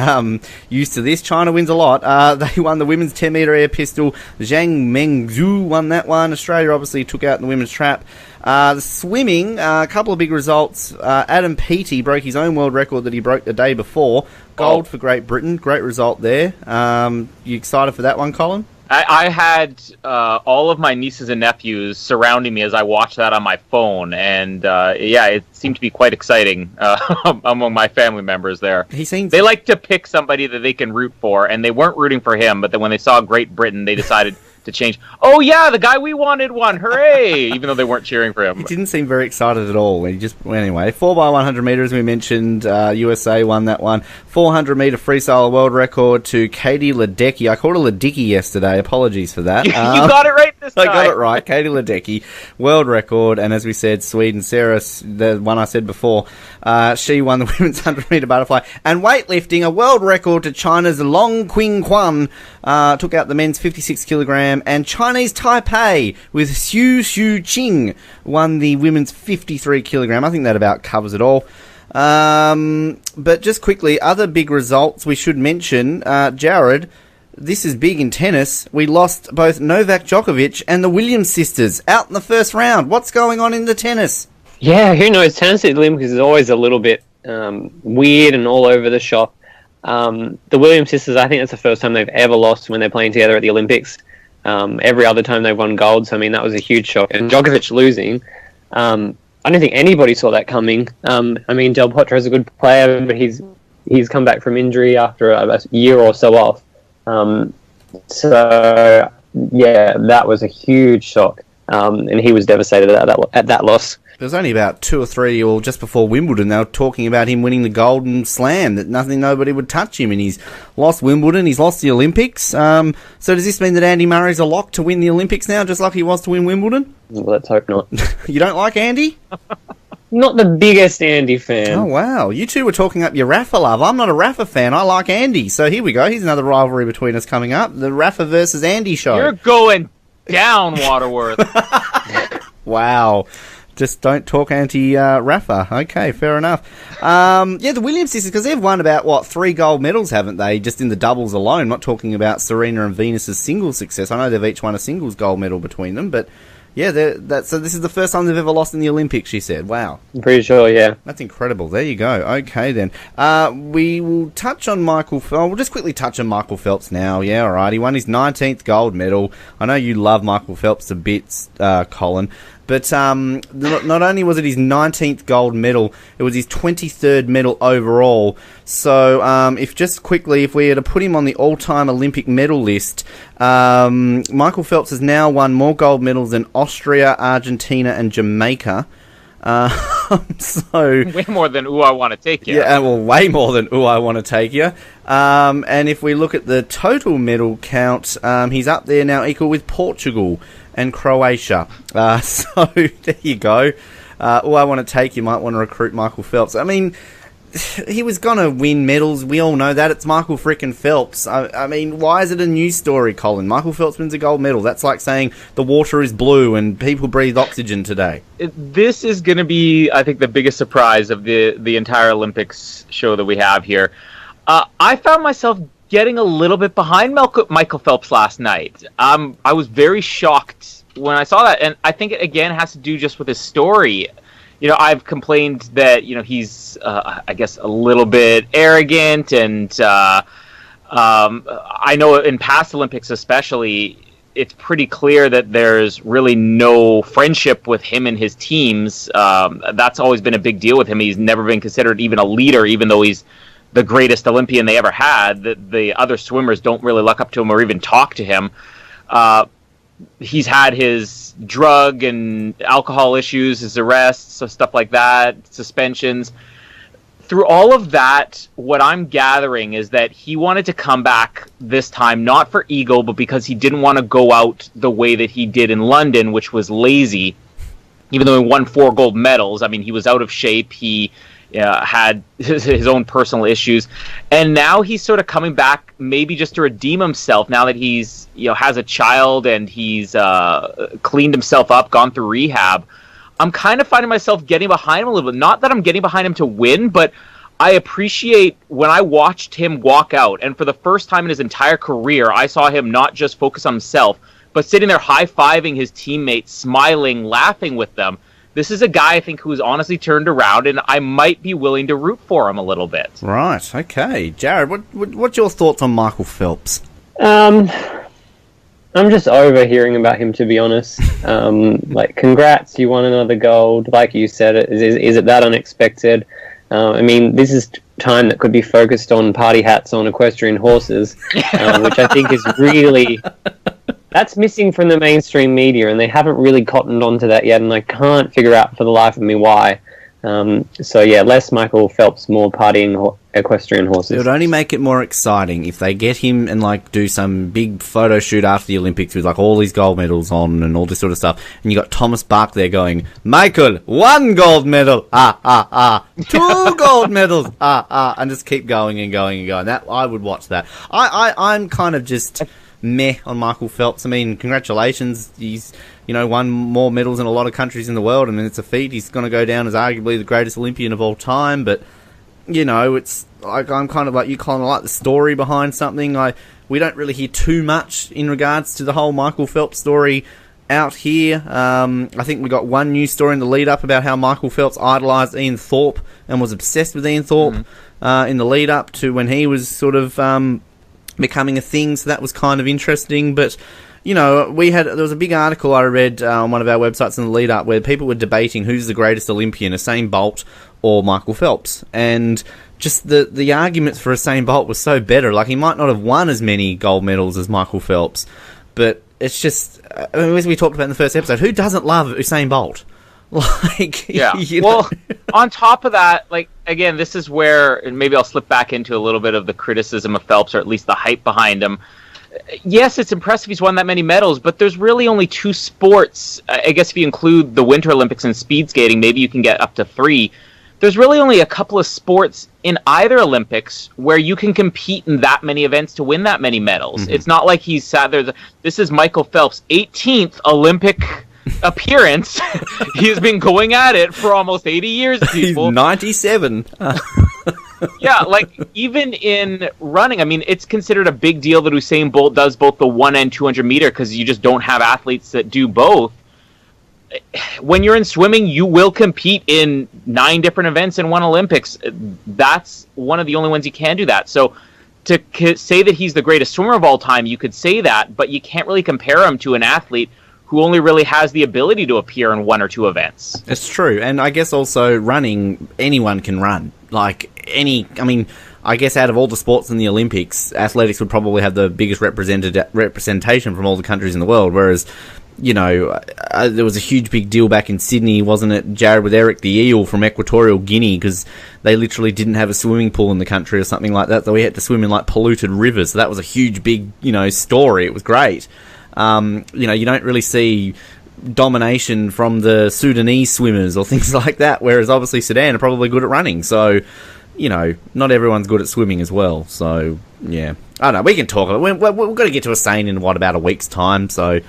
used to this. China wins a lot. They won the women's 10-meter air pistol. Zhang Mengzhu won that one. Australia obviously took out in the women's trap. The swimming, a couple of big results. Adam Peaty broke his own world record that he broke the day before. Gold for Great Britain. Great result there. You excited for that one, Colin? I had all of my nieces and nephews surrounding me as I watched that on my phone, and it seemed to be quite exciting among my family members there. They like to pick somebody that they can root for, and they weren't rooting for him, but then when they saw Great Britain, they decided to change. Oh yeah, the guy we wanted won! Hooray! Even though they weren't cheering for him. He didn't seem very excited at all. Anyway, 4x100 meters. We mentioned USA won that one. 400 meter freestyle world record to Katie Ledecky. I called her Ledecky yesterday. Apologies for that. You got it right this I time. got it right. Katie Ledecky, world record, and as we said, Sweden, Sarah, the one I said before, she won the women's 100-metre butterfly. And weightlifting, a world record to China's Long Qing Quan, took out the men's 56 kilogram, and Chinese Taipei with Xu Qing won the women's 53 kilogram. I think that about covers it all. But just quickly, other big results we should mention, Jared. This is big in tennis. We lost both Novak Djokovic and the Williams sisters out in the first round. What's going on in the tennis? Yeah, who knows? Tennis at the Olympics is always a little bit weird and all over the shop. The Williams sisters, I think that's the first time they've ever lost when they're playing together at the Olympics. Every other time they've won gold, so I mean, that was a huge shock. And Djokovic losing, I don't think anybody saw that coming. I mean, Del Potro is a good player, but he's come back from injury after a year or so off. So yeah, that was a huge shock, and he was devastated at that loss. There was only about 2 or 3, or just before Wimbledon, they were talking about him winning the Golden Slam, that nobody would touch him, and he's lost Wimbledon, he's lost the Olympics. So does this mean that Andy Murray's a lock to win the Olympics now, just like he was to win Wimbledon? Well, let's hope not. You don't like Andy? Not the biggest Andy fan. Oh, wow. You two were talking up your Rafa love. I'm not a Rafa fan. I like Andy. So here we go. Here's another rivalry between us coming up. The Rafa versus Andy show. You're going down, Waterworth. Wow. Just don't talk anti-Rafa. Okay, fair enough. Yeah, the Williams sisters, because they've won about, 3 gold medals, haven't they, just in the doubles alone? I'm not talking about Serena and Venus's singles success. I know they've each won a singles gold medal between them, but... yeah, so this is the first time they've ever lost in the Olympics, she said. Wow. I'm pretty sure, yeah. That's incredible. There you go. Okay, then. We will touch on Michael Phelps. We'll just quickly touch on Michael Phelps now. Yeah, all right. He won his 19th gold medal. I know you love Michael Phelps a bit, Colin. But not only was it his 19th gold medal, it was his 23rd medal overall. So if we were to put him on the all-time Olympic medal list, Michael Phelps has now won more gold medals than Austria, Argentina, and Jamaica. So way more than I want to take you. Yeah, well, way more than I want to take you. And if we look at the total medal count, he's up there now, equal with Portugal and Croatia. So there you go. I want to take you. Might want to recruit Michael Phelps. I mean, he was going to win medals. We all know that. It's Michael frickin' Phelps. I mean, why is it a news story, Colin? Michael Phelps wins a gold medal. That's like saying the water is blue and people breathe oxygen today. This is going to be, I think, the biggest surprise of the entire Olympics show that we have here. I found myself getting a little bit behind Michael Phelps last night. I was very shocked when I saw that, and I think it, again, has to do just with his story. You know, I've complained that, he's, I guess, a little bit arrogant, and I know in past Olympics especially, it's pretty clear that there's really no friendship with him and his teams. That's always been a big deal with him. He's never been considered even a leader, even though he's the greatest Olympian they ever had. The other swimmers don't really look up to him or even talk to him. He's had his drug and alcohol issues, his arrests, so stuff like that, suspensions. Through all of that, what I'm gathering is that he wanted to come back this time, not for ego, but because he didn't want to go out the way that he did in London, which was lazy. Even though he won 4 gold medals, I mean, he was out of shape. He had his own personal issues, and now he's sort of coming back, maybe just to redeem himself. Now that he's has a child and he's cleaned himself up, gone through rehab, I'm kind of finding myself getting behind him a little bit. Not that I'm getting behind him to win, but I appreciate when I watched him walk out, and for the first time in his entire career, I saw him not just focus on himself, but sitting there high-fiving his teammates, smiling, laughing with them. This is a guy, I think, who's honestly turned around, and I might be willing to root for him a little bit. Right, okay. Jared, what's your thoughts on Michael Phelps? I'm just over hearing about him, to be honest. Congrats, you won another gold. Like you said, is it that unexpected? I mean, this is time that could be focused on party hats on equestrian horses, which I think is really... That's missing from the mainstream media, and they haven't really cottoned onto that yet, and I can't figure out for the life of me why. So yeah, less Michael Phelps, more partying equestrian horses. It would only make it more exciting if they get him and like do some big photo shoot after the Olympics with like all these gold medals on and all this sort of stuff, and you got Thomas Bach there going, Michael, 1 gold medal, 2 gold medals, and just keep going and going and going. That I would watch that. I'm kind of just meh on Michael Phelps. I mean, congratulations, he's won more medals in a lot of countries in the world. I mean, it's a feat. He's going to go down as arguably the greatest Olympian of all time, but it's like I'm kind of like you, kind of like the story behind something. We don't really hear too much in regards to the whole Michael Phelps story out here. I think we got one news story in the lead up about how Michael Phelps idolised Ian Thorpe and was obsessed with Ian Thorpe in the lead up to when he was sort of becoming a thing. So that was kind of interesting, but. There was a big article I read on one of our websites in the lead up where people were debating who's the greatest Olympian, Usain Bolt or Michael Phelps. And just the arguments for Usain Bolt was so better. Like, he might not have won as many gold medals as Michael Phelps, but it's just, as we talked about in the first episode, who doesn't love Usain Bolt? Like, yeah. Well, on top of that, like, again, this is where, and maybe I'll slip back into a little bit of the criticism of Phelps, or at least the hype behind him. Yes, it's impressive he's won that many medals, but there's really only 2 sports. I guess if you include the Winter Olympics and speed skating, maybe you can get up to 3. There's really only a couple of sports in either Olympics where you can compete in that many events to win that many medals. Mm-hmm. It's not like he's sat there. This is Michael Phelps' 18th Olympic appearance. He's been going at it for almost 80 years, people. He's 97. Yeah, like, even in running, I mean, it's considered a big deal that Usain Bolt does both the 1 and 200 meter because you just don't have athletes that do both. When you're in swimming, you will compete in 9 different events in one Olympics. That's one of the only ones you can do that. So to say that he's the greatest swimmer of all time, you could say that, but you can't really compare him to an athlete who only really has the ability to appear in 1 or 2 events. It's true, and I guess also running, anyone can run. Like, I guess out of all the sports in the Olympics, athletics would probably have the biggest representation from all the countries in the world, whereas, there was a huge big deal back in Sydney, wasn't it, Jared, with Eric the Eel from Equatorial Guinea, because they literally didn't have a swimming pool in the country or something like that, so we had to swim in, like, polluted rivers, so that was a huge, big, story. It was great. You don't really see domination from the Sudanese swimmers or things like that, whereas obviously Sudan are probably good at running, so not everyone's good at swimming as well. So yeah, I don't know, we can talk about it. We've got to get to a scene in about a week's time, so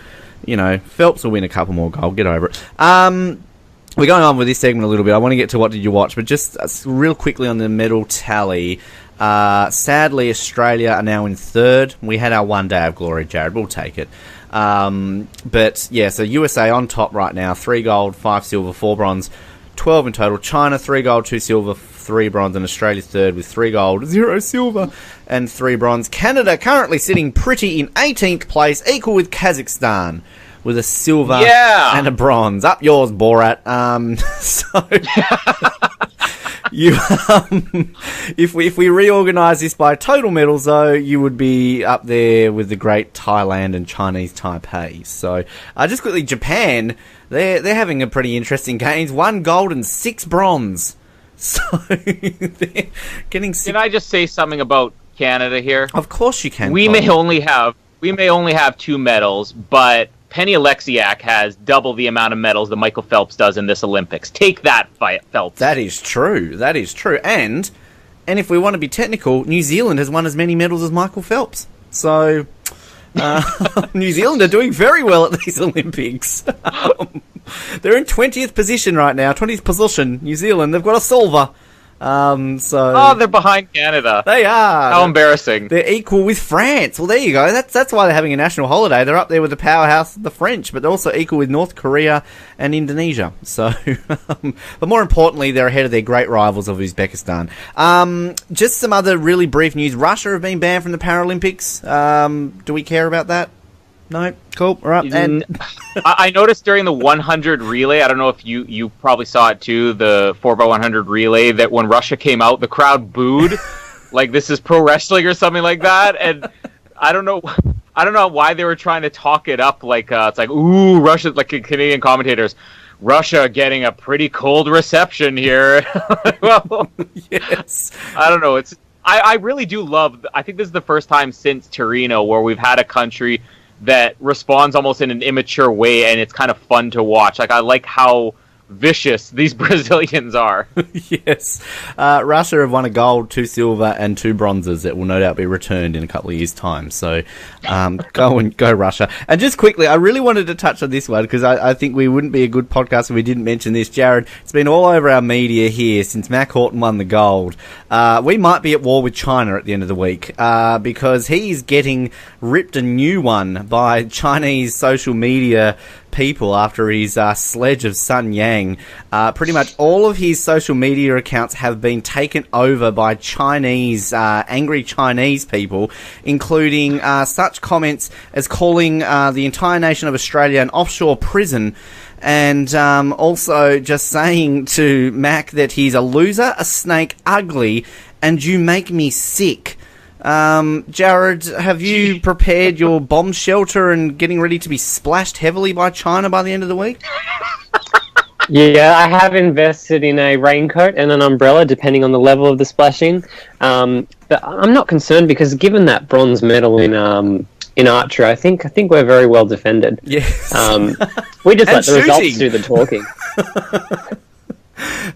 Phelps will win a couple more gold, get over it. We're going on with this segment a little bit. I want to get to what did you watch, but just real quickly on the medal tally. Sadly, Australia are now in 3rd. We had our 1 day of glory, Jared. We'll take it. But yeah, so USA on top right now, 3 gold, 5 silver, 4 bronze, 12 in total. China, 3 gold, 2 silver, 3 bronze, and Australia 3rd with 3 gold, 0 silver, and 3 bronze. Canada currently sitting pretty in 18th place, equal with Kazakhstan, with a silver and a bronze. Up yours, Borat. If we reorganise this by total medals, though, you would be up there with the great Thailand and Chinese Taipei. So, just quickly, Japan, they're having a pretty interesting games. 1 gold and 6 bronze. So, they're getting... Can I just say something about Canada here? Of course you can. We may only have 2 medals, but Penny Alexiak has double the amount of medals that Michael Phelps does in this Olympics. Take that, Phelps. That is true. And if we want to be technical, New Zealand has won as many medals as Michael Phelps. So, New Zealand are doing very well at these Olympics. They're in 20th position right now. 20th position, New Zealand. They've got a silver. They're behind Canada. They are. How embarrassing. They're equal with France. Well, there you go. That's why they're having a national holiday. They're up there with the powerhouse, the French, but they're also equal with North Korea and Indonesia. So, but more importantly, they're ahead of their great rivals of Uzbekistan. Just some other really brief news. Russia have been banned from the Paralympics. Do we care about that? No? Cool. All right. And I noticed during the 100 relay, I don't know if you probably saw it too, the 4x100 relay, that when Russia came out, the crowd booed like this is pro wrestling or something like that. And I don't know why they were trying to talk it up like it's like, ooh, Russia, like Canadian commentators. Russia getting a pretty cold reception here. Well, Yes. I don't know. I really do love. I think this is the first time since Torino where we've had a country that responds almost in an immature way, and it's kind of fun to watch. Like, I like how vicious these Brazilians are. Yes. Russia have won a gold, 2 silver, and 2 bronzes that will no doubt be returned in a couple of years' time. So, go Russia. And just quickly, I really wanted to touch on this one because I think we wouldn't be a good podcast if we didn't mention this. Jared, it's been all over our media here since Mac Horton won the gold. We might be at war with China at the end of the week because he's getting ripped a new one by Chinese social media people after his sledge of Sun Yang. Pretty much all of his social media accounts have been taken over by Chinese, angry Chinese people, including such comments as calling the entire nation of Australia an offshore prison, and also just saying to Mac that he's a loser, a snake, ugly, and you make me sick. Jared, have you prepared your bomb shelter and getting ready to be splashed heavily by China by the end of the week? Yeah, I have invested in a raincoat and an umbrella, depending on the level of the splashing. But I'm not concerned because given that bronze medal in archery, I think we're very well defended. Yes. We just let the results do the talking.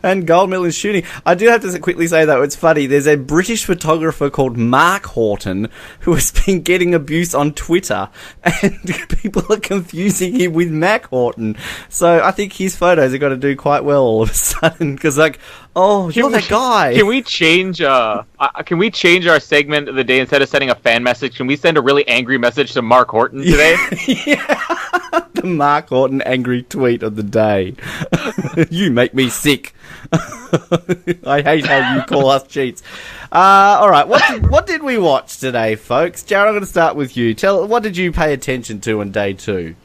And gold medal in shooting. I do have to quickly say, though, it's funny. There's a British photographer called Mark Horton who has been getting abuse on Twitter, and people are confusing him with Mac Horton. So I think his photos are going to do quite well all of a sudden, because, like, oh, you're that guy. Can we change our segment of the day? Instead of sending a fan message, can we send a really angry message to Mark Horton today? Yeah. The Mark Horton angry tweet of the day. You make me sick. I hate how you call us cheats. All right, what did we watch today, folks? Jared, I'm going to start with you. What did you pay attention to on day 2?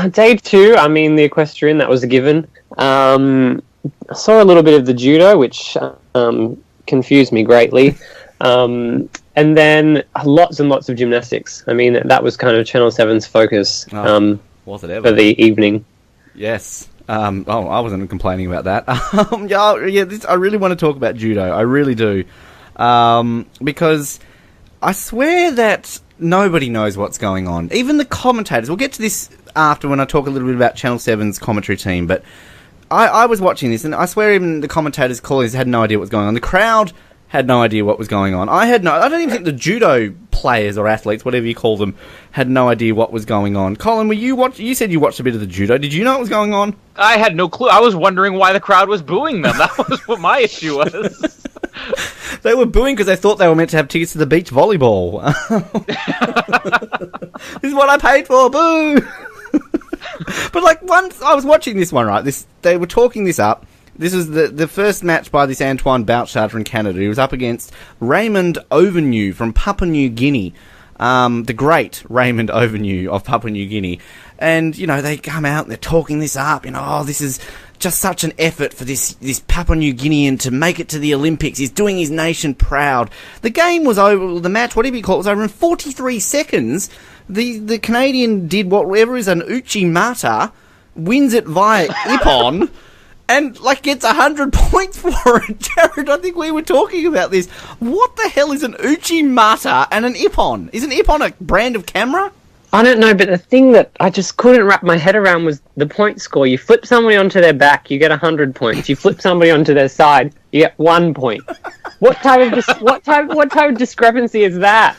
Day 2, I mean, the equestrian, that was a given. I saw a little bit of the judo, which confused me greatly. And then lots and lots of gymnastics. I mean, that was kind of Channel 7's focus was it ever? for the evening. Yes. I wasn't complaining about that. I really want to talk about judo. I really do. Because I swear that nobody knows what's going on. Even the commentators. We'll get to this after when I talk a little bit about Channel 7's commentary team. But I was watching this, and I swear even the commentators callers had no idea what was going on. The crowd had no idea what was going on. I don't even think the judo players or athletes, whatever you call them, had no idea what was going on. Colin, you said you watched a bit of the judo. Did you know what was going on? I had no clue. I was wondering why the crowd was booing them. That was what my issue was. They were booing because they thought they were meant to have tickets to the beach volleyball. This is what I paid for, boo! But, like, once I was watching this one, right, they were talking this up. This was the first match by this Antoine Bouchard from Canada. He was up against Raymond Overnew from Papua New Guinea. The great Raymond Overnew of Papua New Guinea. And, they come out and they're talking this up. This is just such an effort for this Papua New Guinean to make it to the Olympics. He's doing his nation proud. The game was over, the match, whatever you call it, was over in 43 seconds. The Canadian did whatever is an uchi mata, wins it via ippon, and, gets 100 points for it. Jared, I think we were talking about this. What the hell is an uchi mata and an ippon? Is an ippon a brand of camera? I don't know, but the thing that I just couldn't wrap my head around was the point score. You flip somebody onto their back, you get 100 points. You flip somebody onto their side, you get 1 point. What type of discrepancy is that?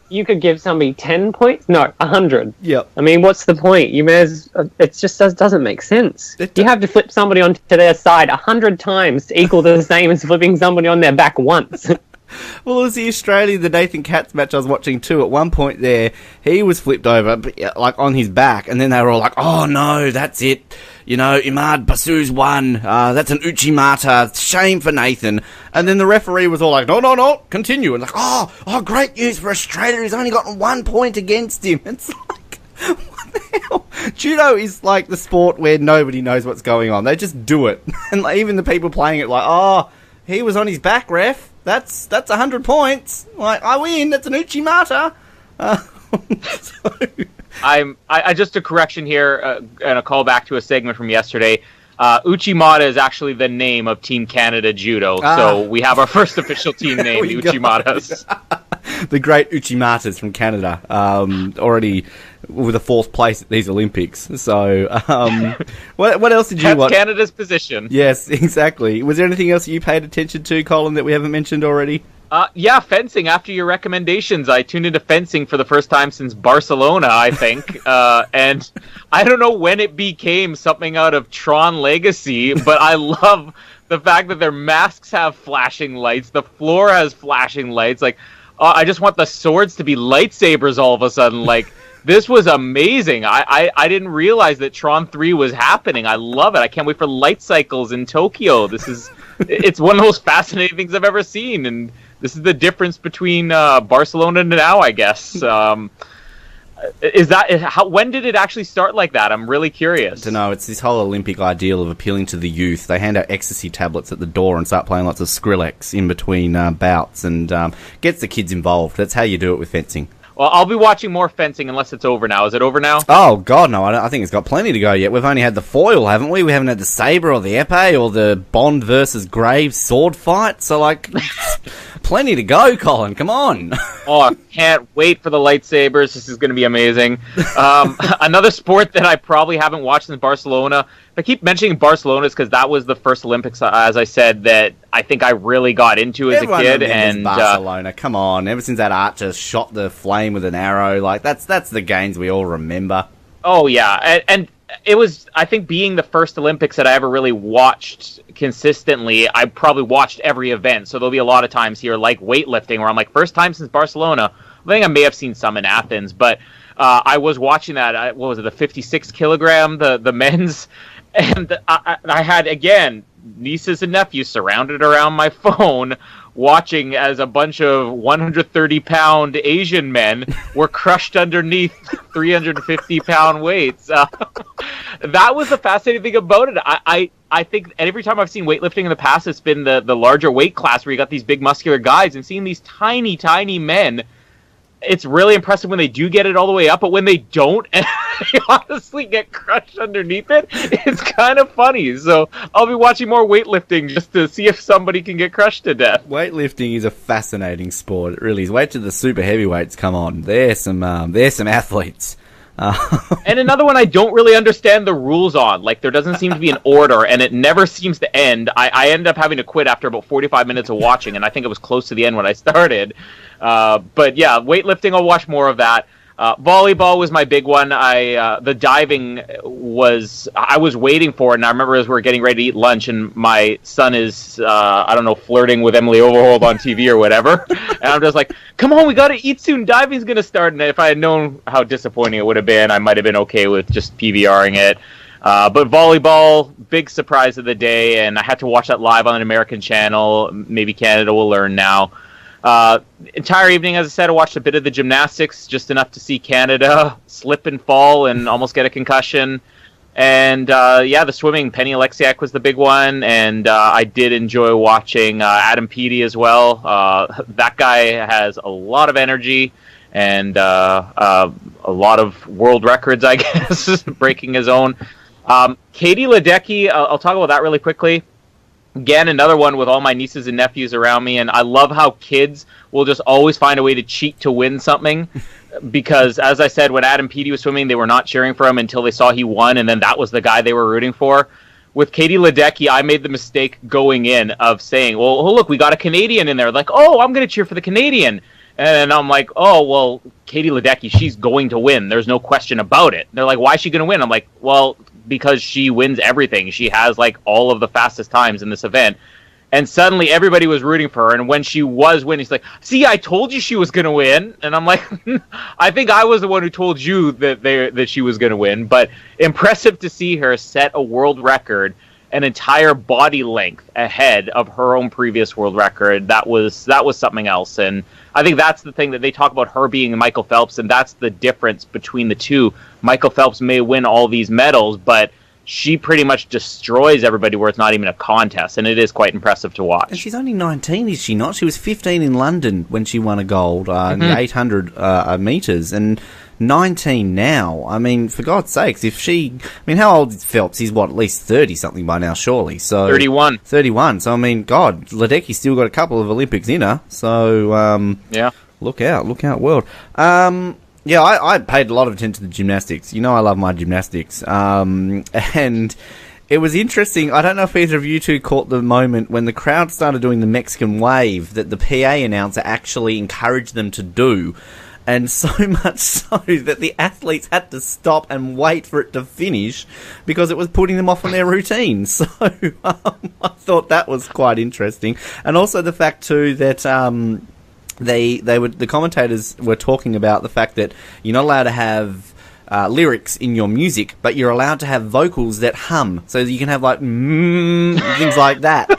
You could give somebody 10 points? No, 100. Yep. I mean, what's the point? It just doesn't make sense. You have to flip somebody onto their side 100 times to equal the same as flipping somebody on their back once. Well, it was the Nathan Katz match I was watching too. At one point there, he was flipped over, on his back, and then they were all like, oh no, that's it. Imad Basu's won. That's an Uchimata. Shame for Nathan. And then the referee was all like, no, continue. And oh, great news for Australia. He's only gotten 1 point against him. It's like, what the hell? Judo is like the sport where nobody knows what's going on. They just do it. And even the people playing it he was on his back, ref. That's 100 points. I win. That's an Uchimata. I just a correction here and a call back to a segment from yesterday. Uchimata is actually the name of Team Canada Judo, so we have our first official team name, the Uchimatas. The great Uchimatas from Canada, already with a 4th place at these Olympics. So, what else did you watch? Canada's position. Yes, exactly. Was there anything else you paid attention to, Colin, that we haven't mentioned already? Yeah, fencing. After your recommendations, I tuned into fencing for the first time since Barcelona, I think. And I don't know when it became something out of Tron Legacy, but I love the fact that their masks have flashing lights. The floor has flashing lights. Like, I just want the swords to be lightsabers all of a sudden. Like, this was amazing. I didn't realize that Tron 3 was happening. I love it. I can't wait for light cycles in Tokyo. It's one of the most fascinating things I've ever seen, and this is the difference between Barcelona and now, I guess. When did it actually start like that? I'm really curious. I don't know. It's this whole Olympic ideal of appealing to the youth. They hand out ecstasy tablets at the door and start playing lots of Skrillex in between bouts and gets the kids involved. That's how you do it with fencing. Well, I'll be watching more fencing unless it's over now. Is it over now? Oh, God, no. I think it's got plenty to go yet. We've only had the foil, haven't we? We haven't had the sabre or the epee or the Bond versus Graves sword fight. So, like, plenty to go, Colin. Come on. Oh, I can't wait for the lightsabers. This is going to be amazing. Another sport that I probably haven't watched since Barcelona. I keep mentioning Barcelona because that was the first Olympics, as I said, that I think I really got into as a kid. And Barcelona, come on! Ever since that archer shot the flame with an arrow, like that's the games we all remember. Oh yeah, and it was, I think, being the first Olympics that I ever really watched consistently. I probably watched every event, so there'll be a lot of times here, like weightlifting, where I'm like, first time since Barcelona. I think I may have seen some in Athens, but I was watching that. What was it, the 56 kilogram, the men's. And I had, again, nieces and nephews surrounded around my phone watching as a bunch of 130-pound Asian men were crushed underneath 350-pound weights. That was the fascinating thing about it. I think every time I've seen weightlifting in the past, it's been the larger weight class where you got these big muscular guys, and seeing these tiny, tiny men, it's really impressive when they do get it all the way up, but when they don't, and they honestly get crushed underneath it, it's kind of funny. So I'll be watching more weightlifting just to see if somebody can get crushed to death. Weightlifting is a fascinating sport. It really is. Wait till the super heavyweights come on. There's some athletes. And another one I don't really understand the rules on. Like, there doesn't seem to be an order, and it never seems to end. I ended up having to quit after about 45 minutes of watching, and I think it was close to the end when I started. But yeah, weightlifting, I'll watch more of that. Volleyball was my big one. The diving was, I was waiting for it, and I remember as we were getting ready to eat lunch, and my son is, I don't know, flirting with Emily Overhold on TV or whatever, and I'm just like, come on, we gotta eat soon, diving's gonna start, and if I had known how disappointing it would have been, I might have been okay with just PVRing it. But volleyball, big surprise of the day, and I had to watch that live on an American channel. Maybe Canada will learn now. Entire evening, as I said, I watched a bit of the gymnastics, just enough to see Canada slip and fall and almost get a concussion. And the swimming, Penny Alexiak was the big one, and I did enjoy watching Adam Peaty as well. That guy has a lot of energy and a lot of world records, I guess, breaking his own. Katie Ledecky, I'll talk about that really quickly. Again, another one with all my nieces and nephews around me, and I love how kids will just always find a way to cheat to win something. Because, as I said, when Adam Peaty was swimming, they were not cheering for him until they saw he won, and then that was the guy they were rooting for. With Katie Ledecky, I made the mistake going in of saying, well, look, we got a Canadian in there. Like, oh, I'm going to cheer for the Canadian. And I'm like, oh, well, Katie Ledecky, she's going to win. There's no question about it. They're like, why is she going to win? I'm like, well, because she wins everything. She has, like, all of the fastest times in this event. And suddenly everybody was rooting for her. And when she was winning, she's like, see, I told you she was going to win. And I'm like, I think I was the one who told you that she was going to win. But impressive to see her set a world record, an entire body length ahead of her own previous world record. That was something else. And I think that's the thing that they talk about, her being Michael Phelps, and that's the difference between the two. Michael Phelps may win all these medals, but she pretty much destroys everybody where it's not even a contest, and it is quite impressive to watch. And she's only 19, is she not? She was 15 in London when she won a gold in the 800 metres, and 19 now. I mean, for God's sakes, how old is Phelps? He's at least 30-something by now, surely. So 31. 31. So, I mean, God, Ledecky's still got a couple of Olympics in her. So, yeah. Look out, world. Yeah, I paid a lot of attention to the gymnastics. You know I love my gymnastics. And it was interesting. I don't know if either of you two caught the moment when the crowd started doing the Mexican wave that the PA announcer actually encouraged them to do. And so much so that the athletes had to stop and wait for it to finish because it was putting them off on their routine. So I thought that was quite interesting. And also the fact, too, that... the commentators were talking about the fact that you're not allowed to have lyrics in your music, but you're allowed to have vocals that hum, so that you can have like things like that.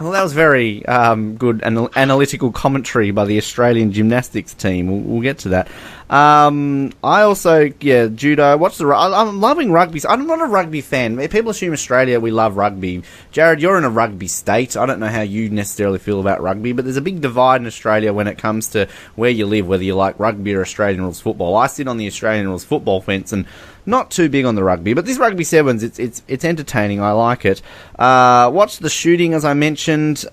Well, that was very good analytical commentary by the Australian gymnastics team. We'll get to that. I also, judo. I'm loving rugby. I'm not a rugby fan. People assume Australia, we love rugby. Jared, you're in a rugby state. I don't know how you necessarily feel about rugby, but there's a big divide in Australia when it comes to where you live, whether you like rugby or Australian rules football. I sit on the Australian rules football fence and not too big on the rugby, but this rugby sevens, it's entertaining. I like it. Watch the shooting, as I mentioned.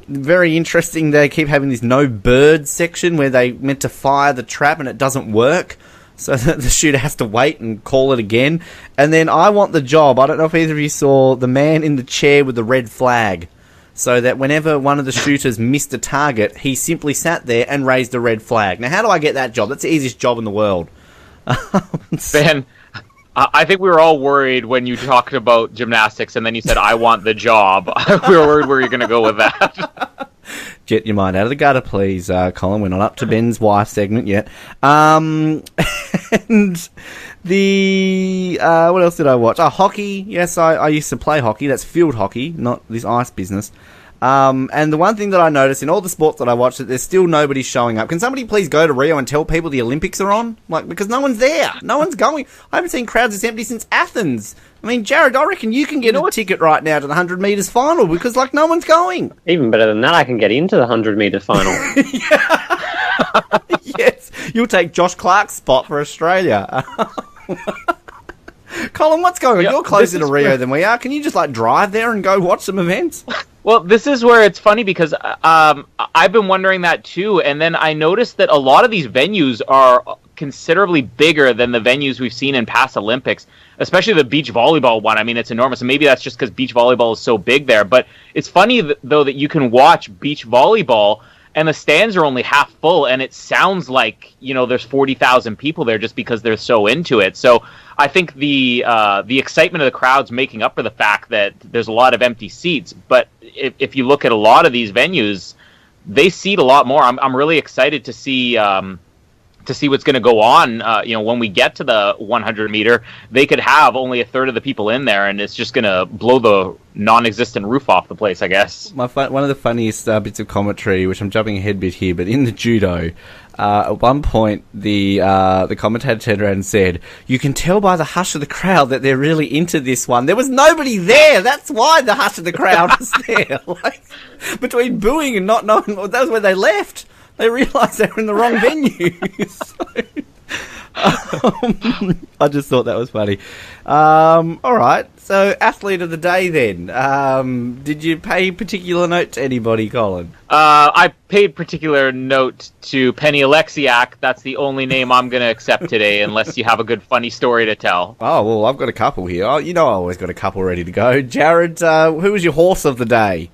Very interesting. They keep having this no bird section where they meant to fire the trap and it doesn't work, so that the shooter has to wait and call it again. And then I want the job. I don't know if either of you saw the man in the chair with the red flag, so that whenever one of the shooters missed a target, he simply sat there and raised a red flag. Now, how do I get that job? That's the easiest job in the world. Ben, I think we were all worried when you talked about gymnastics and then you said, I want the job. We were worried where you're going to go with that. Get your mind out of the gutter, please, Colin. We're not up to Ben's wife segment yet. And the... what else did I watch? Hockey. Yes, I used to play hockey. That's field hockey, not this ice business. And the one thing that I noticed in all the sports that I watch, that there's still nobody showing up. Can somebody please go to Rio and tell people the Olympics are on? Because no one's there. No one's going. I haven't seen crowds this empty since Athens. I mean, Jared, I reckon you can get a ticket right now to the 100 metres final because, no one's going. Even better than that, I can get into the 100 metre final. Yes. You'll take Josh Clark's spot for Australia. Colin, what's going on? You're closer to Rio than we are. Can you just, drive there and go watch some events? Well, this is where it's funny because I've been wondering that too, and then I noticed that a lot of these venues are considerably bigger than the venues we've seen in past Olympics, especially the beach volleyball one. I mean, it's enormous, and maybe that's just because beach volleyball is so big there, but it's funny, though, that you can watch beach volleyball and the stands are only half full, and it sounds like, there's 40,000 people there just because they're so into it. So I think the excitement of the crowd's making up for the fact that there's a lot of empty seats. But if you look at a lot of these venues, they seat a lot more. I'm really excited to see what's going to go on. When we get to the 100 meter, they could have only a third of the people in there, and it's just going to blow the non-existent roof off the place, I guess. One of the funniest bits of commentary, which I'm jumping ahead a bit here, but in the judo, at one point the commentator turned around and said, "You can tell by the hush of the crowd that they're really into this one." There was nobody there. That's why the hush of the crowd was there. Between booing and not knowing, that was where they left. They realised they were in the wrong venue. I just thought that was funny. All right, so athlete of the day then. Did you pay particular note to anybody, Colin? I paid particular note to Penny Alexiak. That's the only name I'm going to accept today, unless you have a good, funny story to tell. Oh, well, I've got a couple here. I always got a couple ready to go. Jared, who was your horse of the day?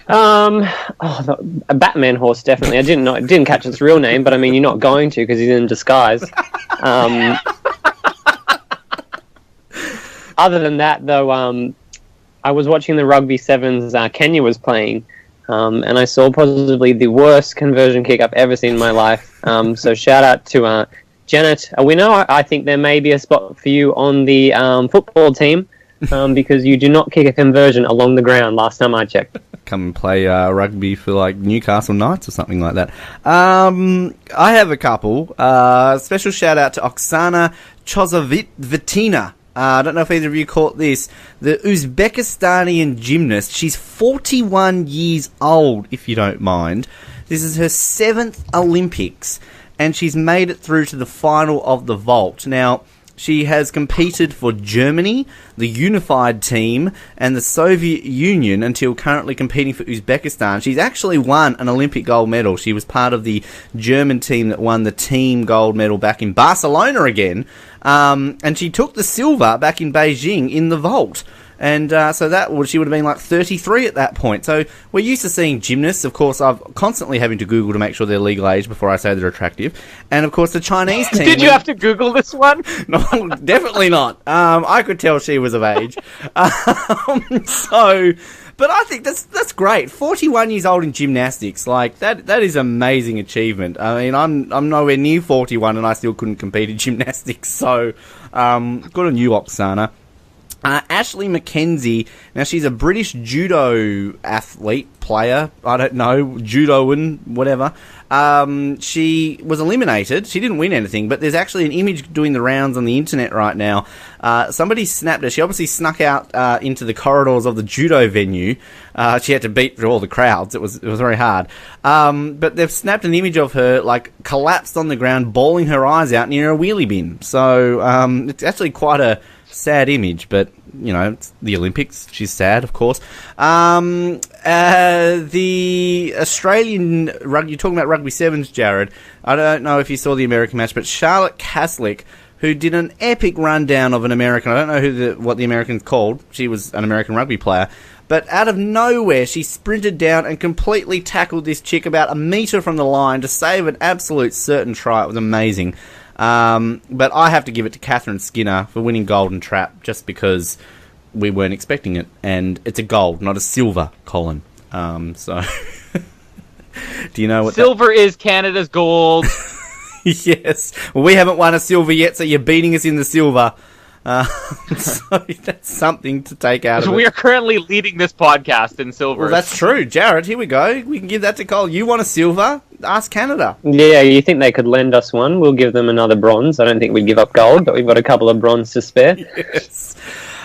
A Batman horse, definitely. I didn't catch its real name, but I mean, you're not going to because he's in disguise. Other than that, though, I was watching the rugby sevens. Kenya was playing, and I saw possibly the worst conversion kick I've ever seen in my life. So shout out to Janet, a winner. I think there may be a spot for you on the football team. Because you do not kick a conversion along the ground last time I checked. Come and play rugby for Newcastle Knights or something like that. I have a couple. Special shout out to Oksana Chozovitina. I don't know if either of you caught this. The Uzbekistani gymnast. She's 41 years old, if you don't mind. This is her 7th Olympics. and she's made it through to the final of the vault. Now, she has competed for Germany, the unified team, and the Soviet Union until currently competing for Uzbekistan. She's actually won an Olympic gold medal. She was part of the German team that won the team gold medal back in Barcelona again. And she took the silver back in Beijing in the vault. And so she would have been like 33 at that point. So we're used to seeing gymnasts. Of course, I'm constantly having to Google to make sure they're legal age before I say they're attractive. And of course, the Chinese team. Did you have to Google this one? No, definitely not. I could tell she was of age. But I think that's great. 41 years old in gymnastics, like that is amazing achievement. I mean, I'm nowhere near 41, and I still couldn't compete in gymnastics. So, good on you, Oksana. Ashley McKenzie, now she's a British judo athlete, player, I don't know, judoan, whatever. She was eliminated. She didn't win anything, but there's actually an image doing the rounds on the internet right now. Somebody snapped her. She obviously snuck out into the corridors of the judo venue. She had to beat through all the crowds. It was very hard. But they've snapped an image of her, like, collapsed on the ground, bawling her eyes out near a wheelie bin. So, it's actually quite a sad image, but, you know, it's the Olympics. She's sad, of course. The Australian rugby, you're talking about rugby sevens, Jared. I don't know if you saw the American match, but Charlotte Caslick, who did an epic rundown of an American, I don't know what the American's called. She was an American rugby player. But out of nowhere, she sprinted down and completely tackled this chick about a metre from the line to save an absolute certain try. It was amazing. But I have to give it to Catherine Skinner for winning Golden Trap just because we weren't expecting it. And it's a gold, not a silver, Colin. So, do you know what silver is Canada's gold? Yes. Well, we haven't won a silver yet, so you're beating us in the silver. So that's something to take out of it. We are currently leading this podcast in silver. Well, that's true. Jared, here we go. We can give that to Cole. You want a silver? Ask Canada. Yeah, you think they could lend us one? We'll give them another bronze. I don't think we'd give up gold, but we've got a couple of bronze to spare. Yes.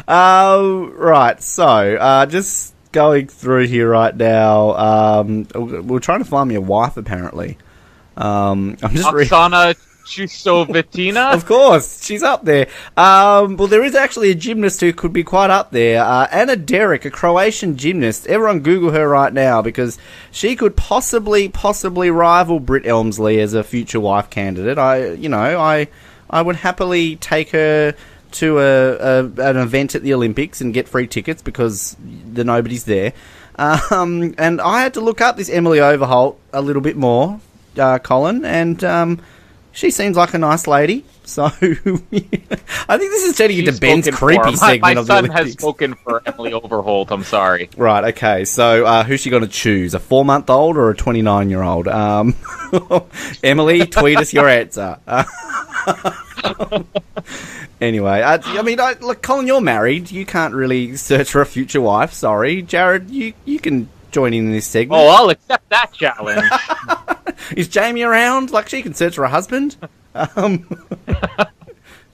Right, so just going through here right now. We're trying to find me a wife, apparently. I'm just Oksana Chusovitina? Of course, she's up there. Well, there is actually a gymnast who could be quite up there. Anna Derek, a Croatian gymnast. Everyone Google her right now because she could possibly rival Britt Elmsley as a future wife candidate. I would happily take her to an event at the Olympics and get free tickets because nobody's there. And I had to look up this Emily Overholt a little bit more, Colin, and she seems like a nice lady. So I think this is turning into Ben's creepy segment of the Olympics. My son has spoken for Emily Overholt. I'm sorry. Right. Okay. So who's she going to choose? A 4-month-old or a 29-year-old? Emily, tweet us your answer. Anyway, look, Colin, you're married. You can't really search for a future wife. Sorry, Jared. You can join in this segment. Oh, I'll accept that challenge. Is Jamie around? Like, she can search for a husband. I don't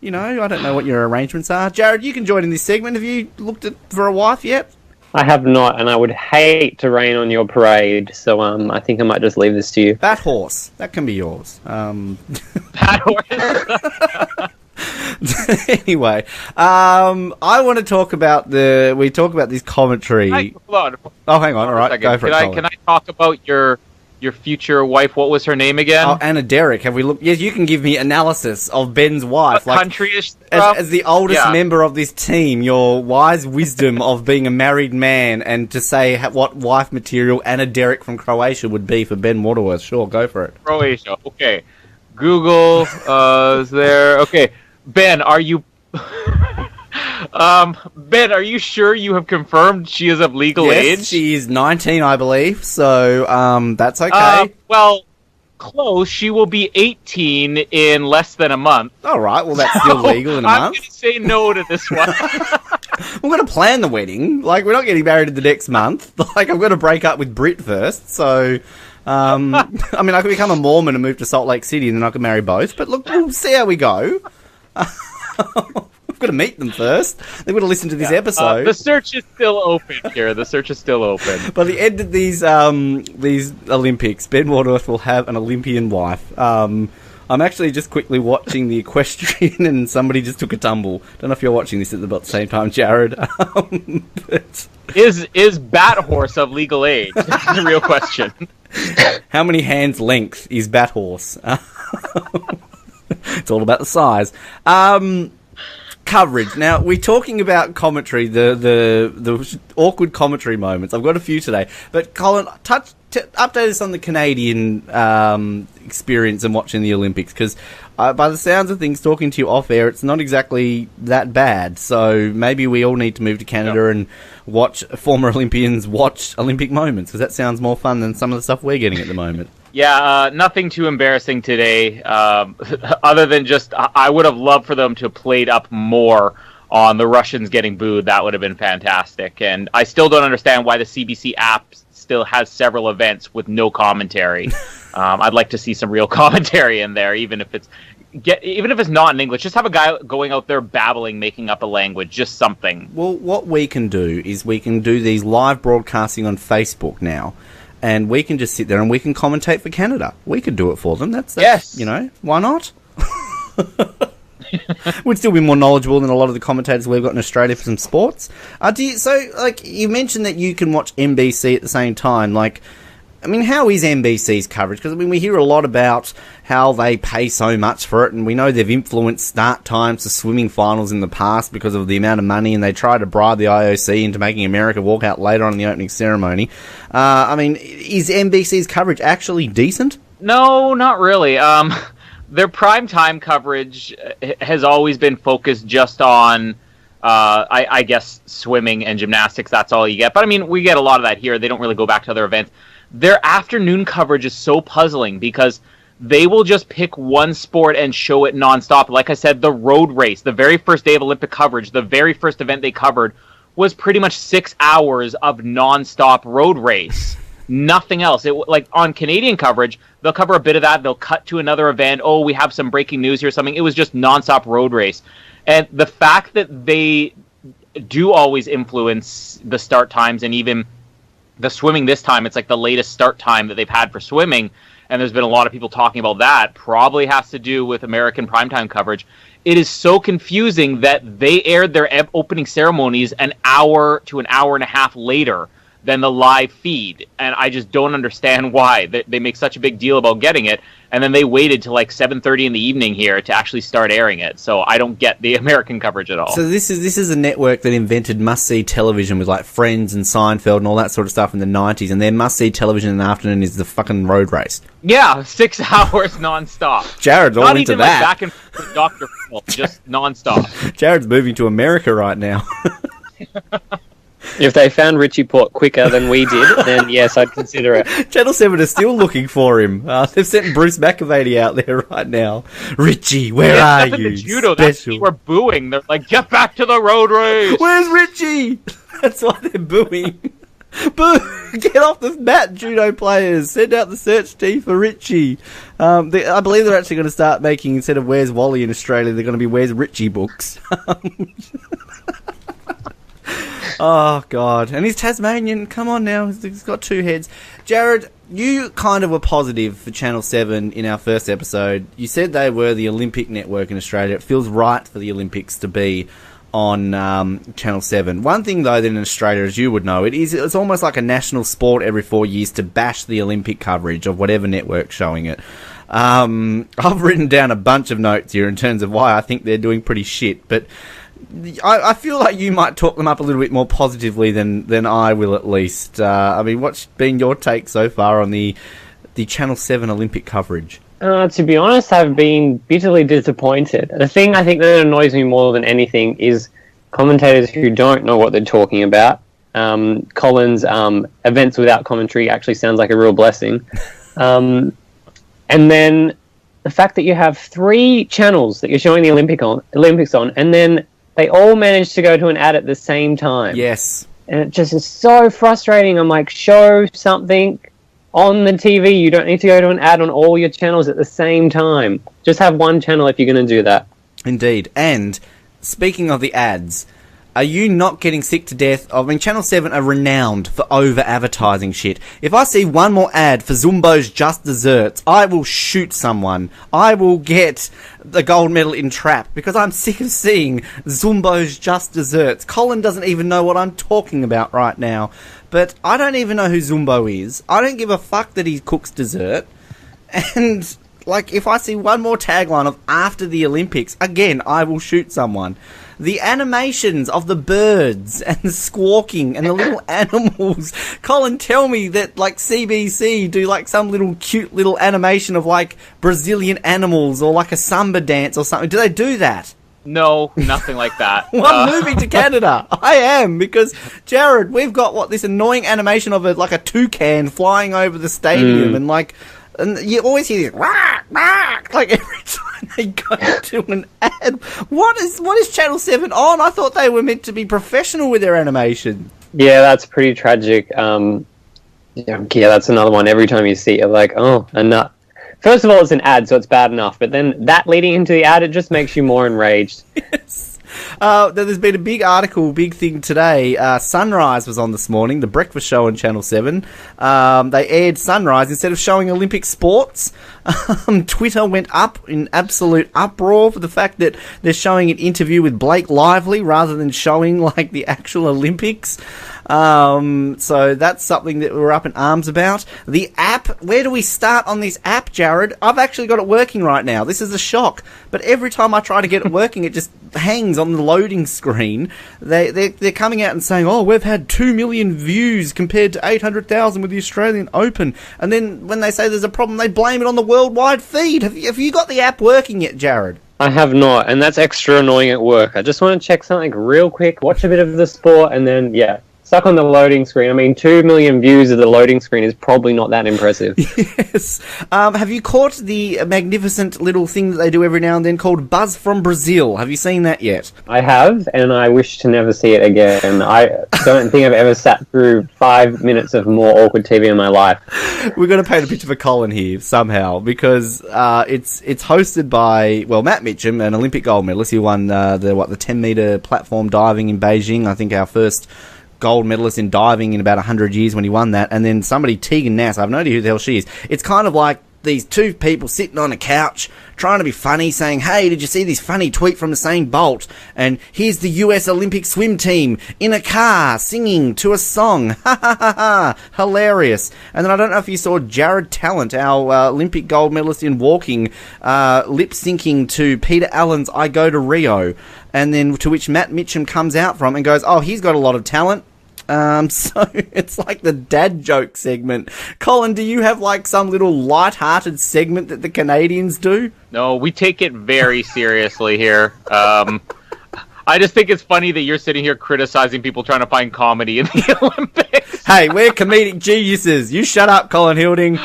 know what your arrangements are. Jared, you can join in this segment. Have you looked for a wife yet? I have not, and I would hate to rain on your parade, so I think I might just leave this to you. That horse. That can be yours. That horse? Anyway, I want to talk about this commentary. Hold on. Oh, hang on. All right, go for it. Can I talk about your future wife? What was her name again? Oh, Anna Derek. Have we looked? Yes, you can give me analysis of Ben's wife. What country is as the oldest member of this team, your wise wisdom of being a married man and to say what wife material Anna Derek from Croatia would be for Ben Waterworth. Sure, go for it. Croatia. Okay. Google is there. Okay. Ben, are you sure you have confirmed she is of legal age? Yes, she is 19, I believe, so that's okay. Well, close. She will be 18 in less than a month. All right, well, that's still legal in a month. I'm going to say no to this one. We're going to plan the wedding. Like, we're not getting married in the next month. Like, I'm going to break up with Brit first, so... I could become a Mormon and move to Salt Lake City and then I could marry both, but look, we'll see how we go. We've got to meet them first. They've got to listen to this episode. The search is still open here. The search is still open. By the end of these Olympics, Ben Waterworth will have an Olympian wife. I'm actually just quickly watching the equestrian and somebody just took a tumble. Don't know if you're watching this at about the same time, Jared. But... Is Bat Horse of legal age? That's the real question. How many hands length is Bat Horse? It's all about the size. Coverage. Now, we're talking about commentary, the awkward commentary moments. I've got a few today. But, Colin, update us on the Canadian experience and watching the Olympics, because by the sounds of things, talking to you off-air, it's not exactly that bad. So maybe we all need to move to Canada and watch former Olympians watch Olympic moments, because that sounds more fun than some of the stuff we're getting at the moment. Yeah, nothing too embarrassing today, other than just I would have loved for them to have played up more on the Russians getting booed. That would have been fantastic. And I still don't understand why the CBC app still has several events with no commentary. I'd like to see some real commentary in there, even if it's not in English. Just have a guy going out there babbling, making up a language, just something. Well, what we can do is we can do these live broadcasting on Facebook now. And we can just sit there and we can commentate for Canada. We could do it for them. That's yes. You know, why not? We'd still be more knowledgeable than a lot of the commentators we've got in Australia for some sports. You mentioned that you can watch NBC at the same time. How is NBC's coverage? Because, we hear a lot about how they pay so much for it, and we know they've influenced start times to swimming finals in the past because of the amount of money, and they try to bribe the IOC into making America walk out later on in the opening ceremony. Is NBC's coverage actually decent? No, not really. Their primetime coverage has always been focused just on, I guess, swimming and gymnastics. That's all you get. But, we get a lot of that here. They don't really go back to other events. Their afternoon coverage is so puzzling because they will just pick one sport and show it nonstop. Like I said, the road race, the very first day of Olympic coverage, the very first event they covered was pretty much 6 hours of nonstop road race. Nothing else. On Canadian coverage, they'll cover a bit of that. They'll cut to another event. Oh, we have some breaking news here or something. It was just nonstop road race. And the fact that they do always influence the start times, and even the swimming this time, it's like the latest start time that they've had for swimming, and there's been a lot of people talking about that, probably has to do with American primetime coverage. It is so confusing that they aired their opening ceremonies an hour to an hour and a half later than the live feed, and I just don't understand why. They make such a big deal about getting it, and then they waited till 7:30 in the evening here to actually start airing it. So I don't get the American coverage at all. So this is a network that invented must-see television with Friends and Seinfeld and all that sort of stuff in the 90s, and their must-see television in the afternoon is the fucking road race. Yeah, 6 hours non-stop. Jared's all into that. Not even back and forth Dr. Phil, just non-stop. Jared's moving to America right now. If they found Richie Porte quicker than we did, then yes, I'd consider it. Channel 7 are still looking for him. They've sent Bruce McAvaney out there right now. Richie, where are you? Judo, that's why we're booing. They're like, get back to the road race. Where's Richie? That's why they're booing. Boo! Get off the mat, Judo players. Send out the search team for Richie. I believe they're actually going to start making, instead of Where's Wally in Australia, they're going to be Where's Richie books. Oh, God. And he's Tasmanian. Come on now. He's got 2 heads. Jared, you kind of were positive for Channel 7 in our first episode. You said they were the Olympic network in Australia. It feels right for the Olympics to be on Channel 7. One thing, though, that in Australia, as you would know, it's almost like a national sport every 4 years to bash the Olympic coverage of whatever network's showing it. I've written down a bunch of notes here in terms of why I think they're doing pretty shit, but I feel like you might talk them up a little bit more positively than I will, at least. What's been your take so far on the Channel 7 Olympic coverage? To be honest, I've been bitterly disappointed. The thing I think that annoys me more than anything is commentators who don't know what they're talking about. Colin's events without commentary actually sounds like a real blessing. And then the fact that you have 3 channels that you're showing the Olympics on, and then they all manage to go to an ad at the same time. Yes. And it just is so frustrating. I'm like, show something on the TV. You don't need to go to an ad on all your channels at the same time. Just have one channel if you're going to do that. Indeed. And speaking of the ads, are you not getting sick to death? I mean, Channel 7 are renowned for over-advertising shit. If I see one more ad for Zumbo's Just Desserts, I will shoot someone. I will get the gold medal in trap because I'm sick of seeing Zumbo's Just Desserts. Colin doesn't even know what I'm talking about right now. But I don't even know who Zumbo is. I don't give a fuck that he cooks dessert. And, like, if I see one more tagline of after the Olympics, again, I will shoot someone. The animations of the birds and the squawking and the little animals. Colin, tell me that, like, CBC do, like, some little cute little animation of, like, Brazilian animals or, like, a samba dance or something. Do they do that? No, nothing like that. Well, I'm moving to Canada. I am, because, Jared, we've got, this annoying animation of a toucan flying over the stadium and, like... And you always hear this, wah, wah, like every time they go to an ad. What is Channel 7 on? I thought they were meant to be professional with their animation. Yeah, that's pretty tragic. Yeah, that's another one. Every time you see it, you're like, oh, a nut. First of all, it's an ad, so it's bad enough. But then that leading into the ad, it just makes you more enraged. Yes. There's been a big article, big thing today. Sunrise was on this morning, the breakfast show on Channel 7. They aired Sunrise instead of showing Olympic sports. Twitter went up in absolute uproar for the fact that they're showing an interview with Blake Lively rather than showing, like, the actual Olympics. So that's something that we're up in arms about. The app, where do we start on this app, Jared? I've actually got it working right now. This is a shock. But every time I try to get it working, it just hangs on the loading screen. They're coming out and saying, oh, we've had 2 million views compared to 800,000 with the Australian Open. And then when they say there's a problem, they blame it on the worldwide feed. Have you got the app working yet, Jared? I have not, and that's extra annoying at work. I just want to check something real quick, watch a bit of the sport, and then, stuck on the loading screen. I mean, 2 million views of the loading screen is probably not that impressive. Yes. Have you caught the magnificent little thing that they do every now and then called Buzz from Brazil? Have you seen that yet? I have, and I wish to never see it again. I don't think I've ever sat through 5 minutes of more awkward TV in my life. We're going to paint a picture for Colin here, somehow, because it's hosted by, Matt Mitcham, an Olympic gold medalist. He won the 10-metre platform diving in Beijing. I think our first gold medalist in diving in about 100 years when he won that. And then somebody, Tegan Nass, I have no idea who the hell she is. It's kind of like these two people sitting on a couch trying to be funny, saying, hey, did you see this funny tweet from Usain Bolt? And here's the US Olympic swim team in a car singing to a song. Ha ha ha ha. Hilarious. And then I don't know if you saw Jared Talent, our Olympic gold medalist in walking, lip-syncing to Peter Allen's I Go to Rio. And then to which Matt Mitcham comes out from and goes, oh, he's got a lot of talent. So it's like the dad joke segment. Colin, do you have like some little light-hearted segment that the Canadians do? No, we take it very seriously here. I just think it's funny that you're sitting here criticizing people trying to find comedy in the Olympics. Hey, we're comedic geniuses. You shut up, Colin Hilding.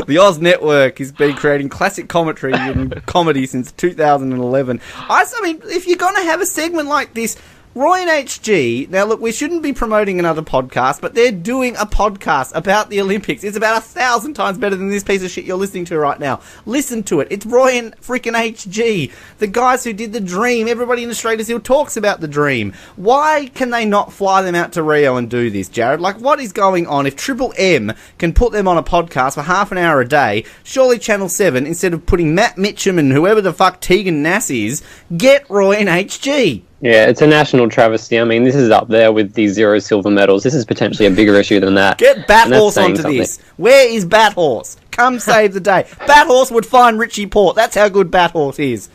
The Oz Network has been creating classic commentary and comedy since 2011. I mean, if you're going to have a segment like this, Roy and HG, now look, we shouldn't be promoting another podcast, but they're doing a podcast about the Olympics. It's about 1,000 times better than this piece of shit you're listening to right now. Listen to it. It's Roy and freaking HG, the guys who did The Dream. Everybody in Australia still talks about The Dream. Why can they not fly them out to Rio and do this, Jared? Like, what is going on? If Triple M can put them on a podcast for half an hour a day, surely Channel 7, instead of putting Matt Mitcham and whoever the fuck Tegan Nass is, get Roy and HG. Yeah, it's a national travesty. I mean, this is up there with the 0 silver medals. This is potentially a bigger issue than that. Get Bathorse onto this. Where is Bathorse? Come save the day. Bathorse would find Richie Porte. That's how good Bathorse is.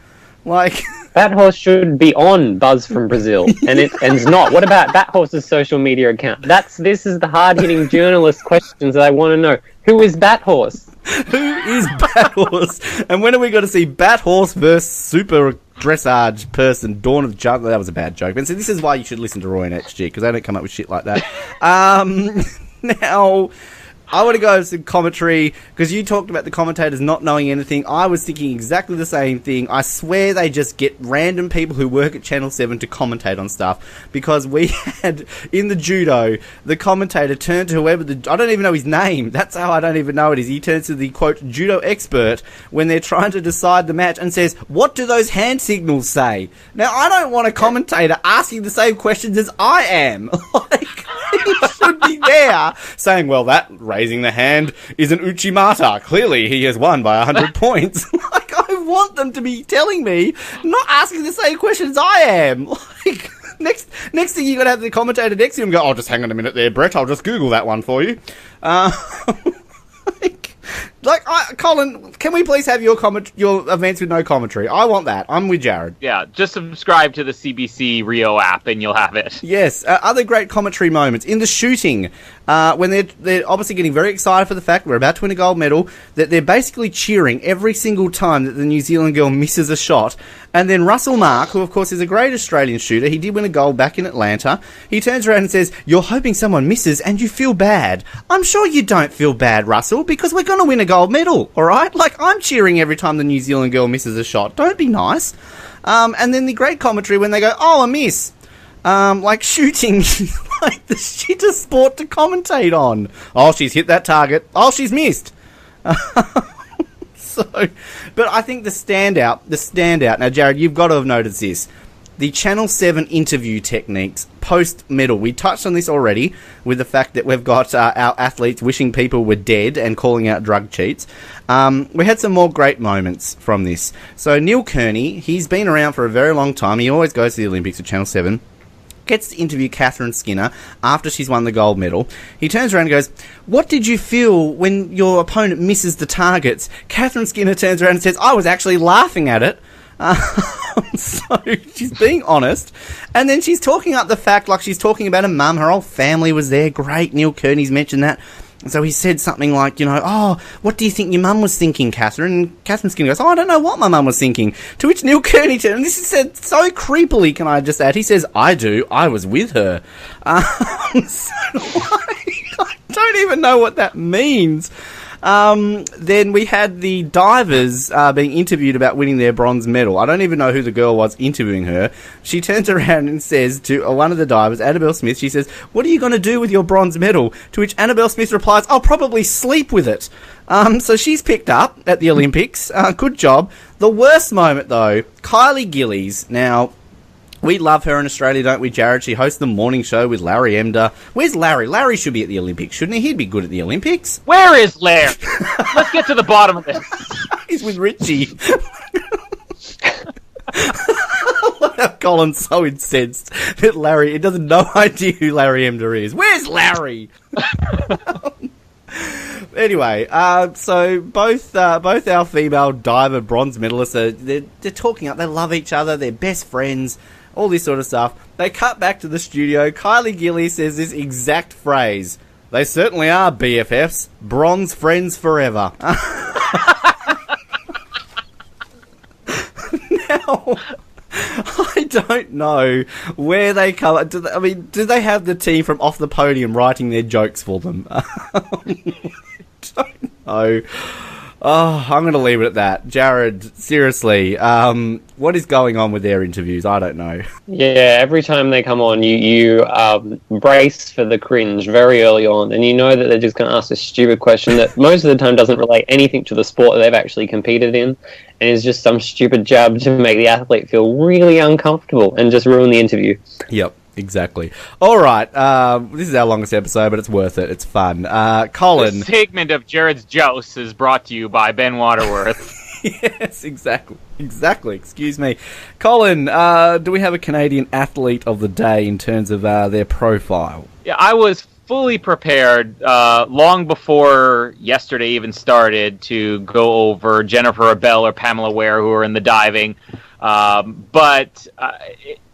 Like, Bathorse should be on Buzz from Brazil, and it's not. What about Bathorse's social media account? This is the hard-hitting journalist questions that I want to know. Who is Bathorse? Who is Bathorse? And when are we going to see Bathorse versus super dressage person, Dawn of Junk? That was a bad joke. And so this is why you should listen to Roy and HG, because they don't come up with shit like that. Now, I want to go to some commentary, because you talked about the commentators not knowing anything. I was thinking exactly the same thing. I swear they just get random people who work at Channel 7 to commentate on stuff, because we had, in the judo, the commentator turned to whoever I don't even know his name. That's how I don't even know it is. He turns to the, quote, judo expert when they're trying to decide the match and says, what do those hand signals say? Now, I don't want a commentator asking the same questions as I am. Like, he should be there saying, well, that raising the hand is an uchimata. Clearly, he has won by 100 points. Like, I want them to be telling me, not asking the same questions I am. Like, next thing you got to have the commentator next to him go, oh, just hang on a minute there, Brett. I'll just Google that one for you. Colin, can we please have your events with no commentary? I want that. I'm with Jared. Yeah, just subscribe to the CBC Rio app and you'll have it. Yes, other great commentary moments. In the shooting, when they're obviously getting very excited for the fact we're about to win a gold medal, that they're basically cheering every single time that the New Zealand girl misses a shot. And then Russell Mark, who of course is a great Australian shooter, he did win a gold back in Atlanta, he turns around and says, you're hoping someone misses and you feel bad. I'm sure you don't feel bad, Russell, because we're going to win a gold medal, alright? Like, I'm cheering every time the New Zealand girl misses a shot. Don't be nice. And then the great commentary when they go, oh, a miss. Like shooting, like the shittest sport to commentate on. Oh, she's hit that target. Oh, she's missed. But I think the standout, now Jared, you've got to have noticed this. The Channel 7 interview techniques post-medal. We touched on this already with the fact that we've got our athletes wishing people were dead and calling out drug cheats. We had some more great moments from this. So Neil Kearney, he's been around for a very long time. He always goes to the Olympics at Channel 7. Gets to interview Catherine Skinner after she's won the gold medal. He turns around and goes, what did you feel when your opponent misses the targets? Catherine Skinner turns around and says, I was actually laughing at it. So she's being honest, and then she's talking up the fact like she's talking about her mum, her whole family was there. Great, Neil Kearney's mentioned that. And so he said something like, oh, what do you think your mum was thinking, Catherine? And Catherine Skinner goes, oh, I don't know what my mum was thinking. To which Neil Kearney turned, and this is said so creepily, can I just add, he says, I do, I was with her. So I don't even know what that means. Then we had the divers being interviewed about winning their bronze medal. I don't even know who the girl was interviewing her. She turns around and says to one of the divers, Annabelle Smith, she says, what are you going to do with your bronze medal? To which Annabelle Smith replies, I'll probably sleep with it. So she's picked up at the Olympics. Good job. The worst moment, though, Kylie Gillies. Now, we love her in Australia, don't we, Jared? She hosts the morning show with Larry Emder. Where's Larry? Larry should be at the Olympics, shouldn't he? He'd be good at the Olympics. Where is Larry? Let's get to the bottom of this. He's with Richie. Colin's so incensed that Larry, he doesn't no idea who Larry Emder is. Where's Larry? Anyway, so both our female diver bronze medalists, they're talking up. They love each other. They're best friends. All this sort of stuff. They cut back to the studio. Kylie Gillies says this exact phrase. They certainly are BFFs. Bronze friends forever. Now, I don't know where they come. Do they have the team from Off the Podium writing their jokes for them? I don't know. Oh, I'm going to leave it at that. Jared, seriously, what is going on with their interviews? I don't know. Yeah, every time they come on, you brace for the cringe very early on, and you know that they're just going to ask a stupid question that most of the time doesn't relate anything to the sport that they've actually competed in, and is just some stupid jab to make the athlete feel really uncomfortable and just ruin the interview. Yep. Exactly. All right. This is our longest episode, but it's worth it. It's fun. Colin. This segment of Jared's Joust is brought to you by Ben Waterworth. Yes, exactly. Excuse me. Colin, do we have a Canadian athlete of the day in terms of their profile? Yeah, I was fully prepared long before yesterday even started to go over Jennifer Abel or Pamela Ware, who are in the diving. But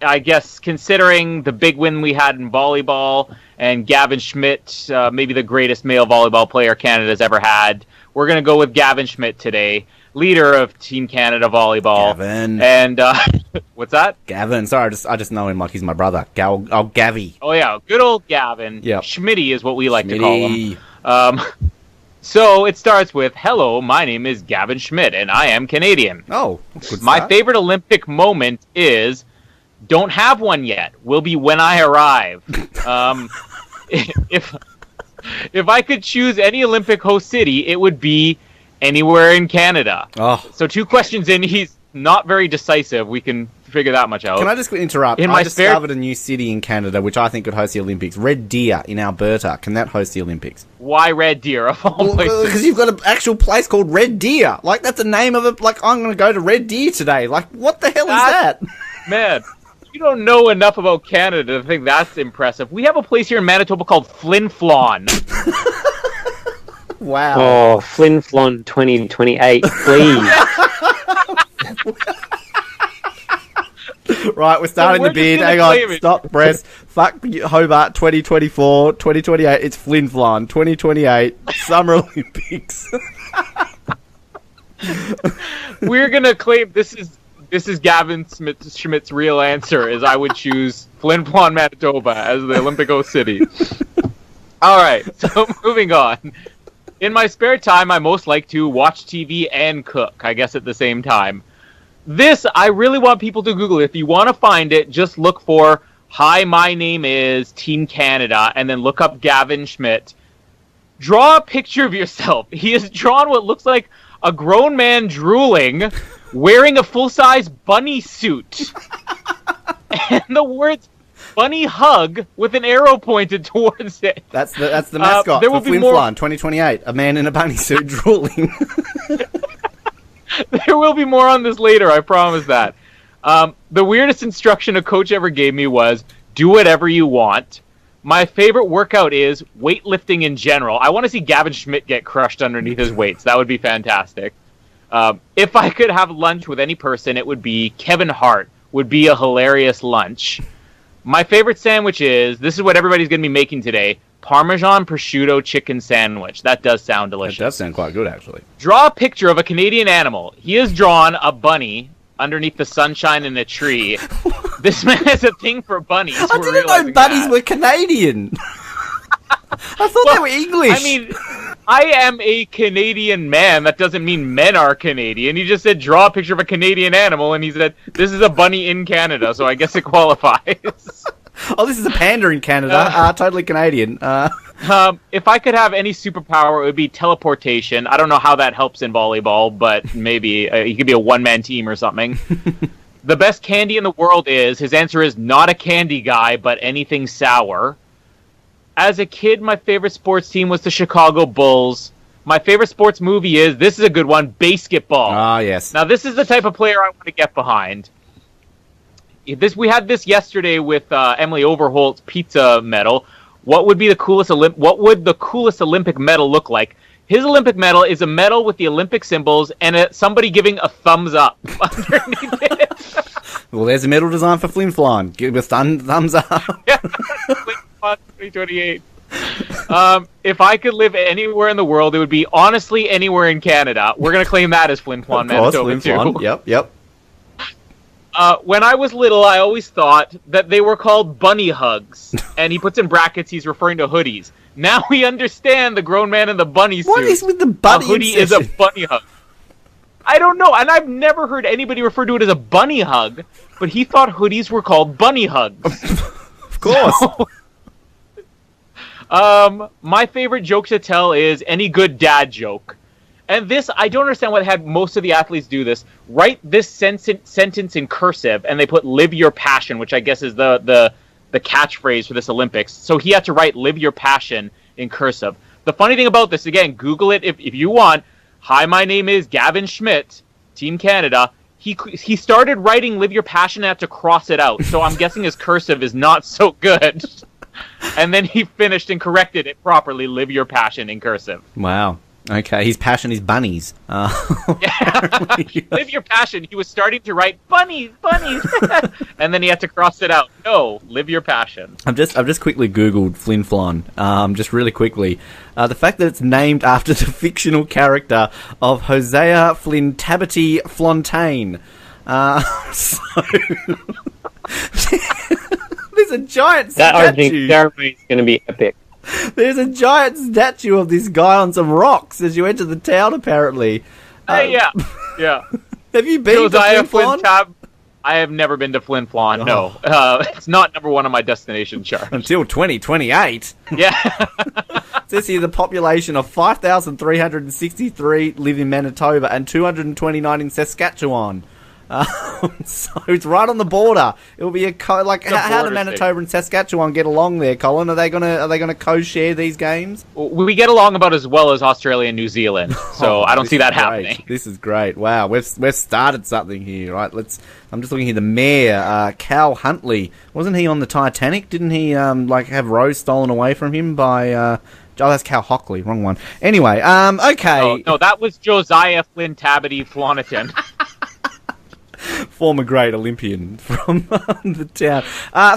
I guess considering the big win we had in volleyball and Gavin Schmidt, maybe the greatest male volleyball player Canada's ever had, we're going to go with Gavin Schmidt today, leader of Team Canada volleyball. Gavin. And what's that? Gavin. Sorry, I just know him like he's my brother. Gavy. Oh, yeah. Good old Gavin. Yep. Schmitty is what we like to call him. So it starts with, hello, my name is Gavin Schmidt, and I am Canadian. Oh, good My start. favorite Olympic moment is, don't have one yet, will be when I arrive. If I could choose any Olympic host city, it would be anywhere in Canada. Oh. So 2 questions in, he's not very decisive. We can figure that much out. Can I just interrupt? In I my discovered a new city in Canada which I think could host the Olympics. Red Deer in Alberta. Can that host the Olympics? Why Red Deer of all places? Because you've got an actual place called Red Deer. Like, that's the name of it. Like, I'm going to go to Red Deer today. Like, what the hell is that? Man, you don't know enough about Canada to think that's impressive. We have a place here in Manitoba called Flin Flon. Wow. Oh, Flin Flon 2028, please. Right, we're starting we're the bid. just gonna Hang on, claim it. stop, press. Fuck Hobart 2024, 2028. It's Flin Flon 2028 Summer Olympics. We're gonna claim this is Gavin Schmidt's real answer. Is I would choose Flin Flon, Manitoba as the Olympic host city. All right, so moving on. In my spare time, I most like to watch TV and cook. I guess at the same time. This, I really want people to Google it. If you want to find it, just look for, hi, my name is Team Canada, and then look up Gavin Schmidt. Draw a picture of yourself. He has drawn what looks like a grown man drooling, wearing a full-size bunny suit. And the words, bunny hug, with an arrow pointed towards it. That's the mascot there for will be Flin more- Flon 2028. A man in a bunny suit drooling. There will be more on this later, I promise that. The weirdest instruction a coach ever gave me was, do whatever you want. My favorite workout is weightlifting in general. I want to see Gavin Schmidt get crushed underneath his weights. That would be fantastic. If I could have lunch with any person, it would be Kevin Hart. Would be a hilarious lunch. My favorite sandwich is, this is what everybody's going to be making today, Parmesan prosciutto chicken sandwich. That does sound delicious. That does sound quite good, actually. Draw a picture of a Canadian animal. He has drawn a bunny underneath the sunshine in a tree. This man has a thing for bunnies. I didn't know bunnies were Canadian. I thought they were English. I mean, I am a Canadian man. That doesn't mean men are Canadian. He just said, draw a picture of a Canadian animal, and he said, this is a bunny in Canada, so I guess it qualifies. Oh, this is a panda in Canada. Totally Canadian. If I could have any superpower, it would be teleportation. I don't know how that helps in volleyball, but maybe he could be a one-man team or something. The best candy in the world is, his answer is not a candy guy, but anything sour. As a kid, my favorite sports team was the Chicago Bulls. My favorite sports movie is, this is a good one, Basketball. Ah, yes. Now, this is the type of player I want to get behind. We had this yesterday with Emily Overholt's pizza medal. What would the coolest Olympic medal look like? His Olympic medal is a medal with the Olympic symbols and somebody giving a thumbs up underneath it. Well, there's a medal design for Flin Flon. Give a thumbs up. Yeah, Flin Flon 2028. If I could live anywhere in the world, it would be honestly anywhere in Canada. We're gonna claim that as Flin Flon, Manitoba too. Yep. When I was little, I always thought that they were called bunny hugs. And he puts in brackets, he's referring to hoodies. Now we understand the grown man in the bunny suit. What is with the bunny A hoodie is a bunny hug. I don't know, and I've never heard anybody refer to it as a bunny hug, but he thought hoodies were called bunny hugs. Of course. So, my favorite joke to tell is any good dad joke. And this, I don't understand why they had most of the athletes do this. Write this sentence in cursive, and they put live your passion, which I guess is the catchphrase for this Olympics. So he had to write live your passion in cursive. The funny thing about this, again, Google it if you want. Hi, my name is Gavin Schmidt, Team Canada. He started writing live your passion and had to cross it out. So I'm guessing his cursive is not so good. And then he finished and corrected it properly, live your passion in cursive. Wow. Okay, his passion is bunnies. Yeah. Live your passion. He was starting to write bunnies, and then he had to cross it out. No, live your passion. I've just quickly Googled Flin Flon, just really quickly. The fact that it's named after the fictional character of Hosea Flintabity Flontaine. There's a giant statue. That opening ceremony is going to be epic. There's a giant statue of this guy on some rocks as you enter the town, apparently. Yeah. Have you been to Flin Flon? I have never been to Flin Flon, no. It's not number one on my destination chart. Until 2028. Yeah. It says here the population of 5,363 live in Manitoba and 229 in Saskatchewan. So it's right on the border. It'll be how do Manitoba and Saskatchewan get along there, Colin? Are they gonna co-share these games? We get along about as well as Australia and New Zealand, so I don't see that happening. This is great. Wow, we've started something here, right? I'm just looking here. The mayor, Cal Huntley, wasn't he on the Titanic? Didn't he have Rose stolen away from him by? Oh, that's Cal Hockley, wrong one. Anyway, okay. No, that was Josiah Flynn Tabity Floniton. Former great Olympian from the town.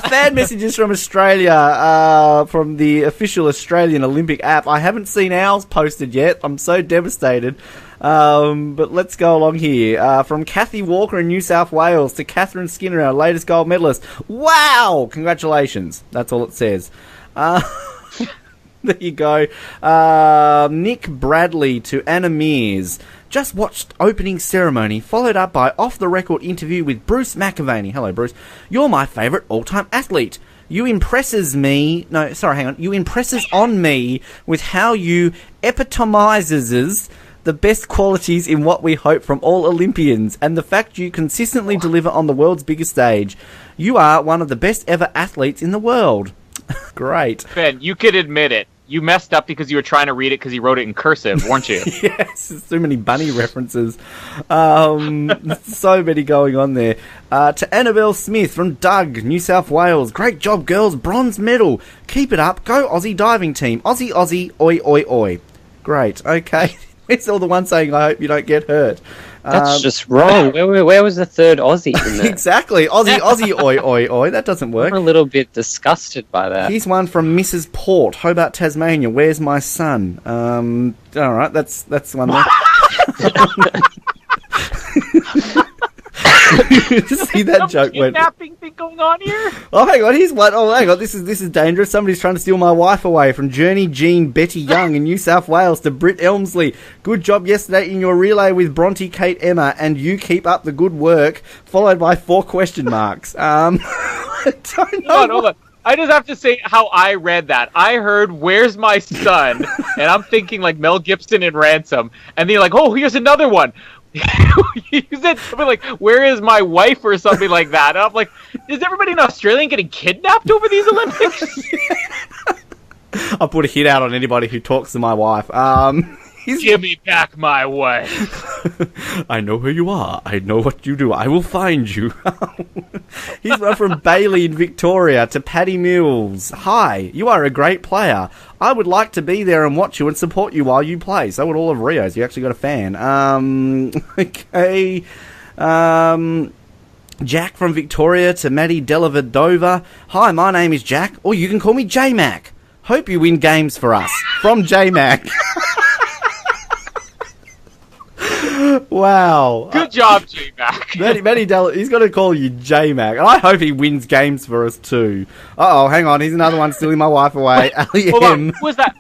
Fan messages from Australia, from the official Australian Olympic app. I haven't seen ours posted yet. I'm so devastated. But let's go along here. From Kathy Walker in New South Wales to Catherine Skinner, our latest gold medalist. Wow! Congratulations. That's all it says. There you go. Nick Bradley to Anna Mears. Just watched opening ceremony, followed up by off-the-record interview with Bruce McAvaney. Hello, Bruce. You're my favourite all-time athlete. You impresses on me with how you epitomizes the best qualities in what we hope from all Olympians, and the fact you consistently deliver on the world's biggest stage. You are one of the best ever athletes in the world. Great. Ben, you could admit it. You messed up because you were trying to read it because he wrote it in cursive, weren't you? Yes, there's too many bunny references. So many going on there. To Annabelle Smith from Doug, New South Wales. Great job, girls. Bronze medal. Keep it up. Go Aussie diving team. Aussie, Aussie, oi, oi, oi. Great. Okay. It's all the one saying, I hope you don't get hurt. That's just wrong. Where was the third Aussie in there? Exactly. Aussie, Aussie, oi, oi, oi. That doesn't work. I'm a little bit disgusted by that. Here's one from Mrs. Porte, Hobart, Tasmania. Where's my son? All right, that's one there. See that joke went. Kidnapping thing going on here? Oh, hang on. Here's one. Oh, hang on. This is dangerous. Somebody's trying to steal my wife away. From Journey Jean Betty Young in New South Wales to Britt Elmsley. Good job yesterday in your relay with Bronte, Kate, Emma, and you keep up the good work. Followed by 4 question marks. I don't know. Hold on. I just have to say how I read that. I heard, "Where's my son?" And I'm thinking like Mel Gibson in Ransom. And then you're like, "Oh, here's another one." You said something like, "Where is my wife?" or something like that. And I'm like, is everybody in Australia getting kidnapped over these Olympics? I'll put a hit out on anybody who talks to my wife. Give me back my wife. I know who you are. I know what you do. I will find you. Here's one from Bailey in Victoria to Paddy Mills. Hi, you are a great player. I would like to be there and watch you and support you while you play. So would all of Rio's. You actually got a fan. Okay. Jack from Victoria to Maddie Delavadova. Hi, my name is Jack, or you can call me J-Mac. Hope you win games for us. From J-Mac. Wow. Good job, J-Mac. Matty Dell, he's got to call you J-Mac. And I hope he wins games for us too. Uh-oh, hang on. Here's another one stealing my wife away. Hold on. Who was that?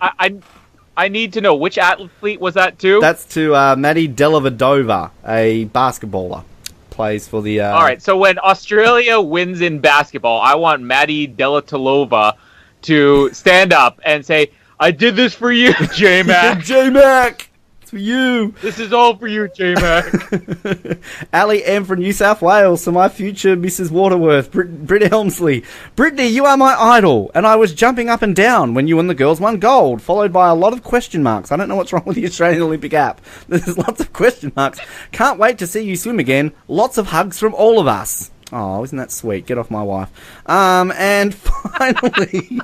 I need to know. Which athlete was that to? That's to Maddie Delavadova, a basketballer. Plays for the... All right, so when Australia wins in basketball, I want Maddie Delatalova to stand up and say, "I did this for you, J-Mac." J-Mac! For you. This is all for you, J-Mac. Ali M from New South Wales to my future Mrs. Waterworth, Britt Helmsley. Brittany, you are my idol, and I was jumping up and down when you and the girls won gold, followed by a lot of question marks. I don't know what's wrong with the Australian Olympic app. There's lots of question marks. Can't wait to see you swim again. Lots of hugs from all of us. Oh, isn't that sweet? Get off my wife. And finally...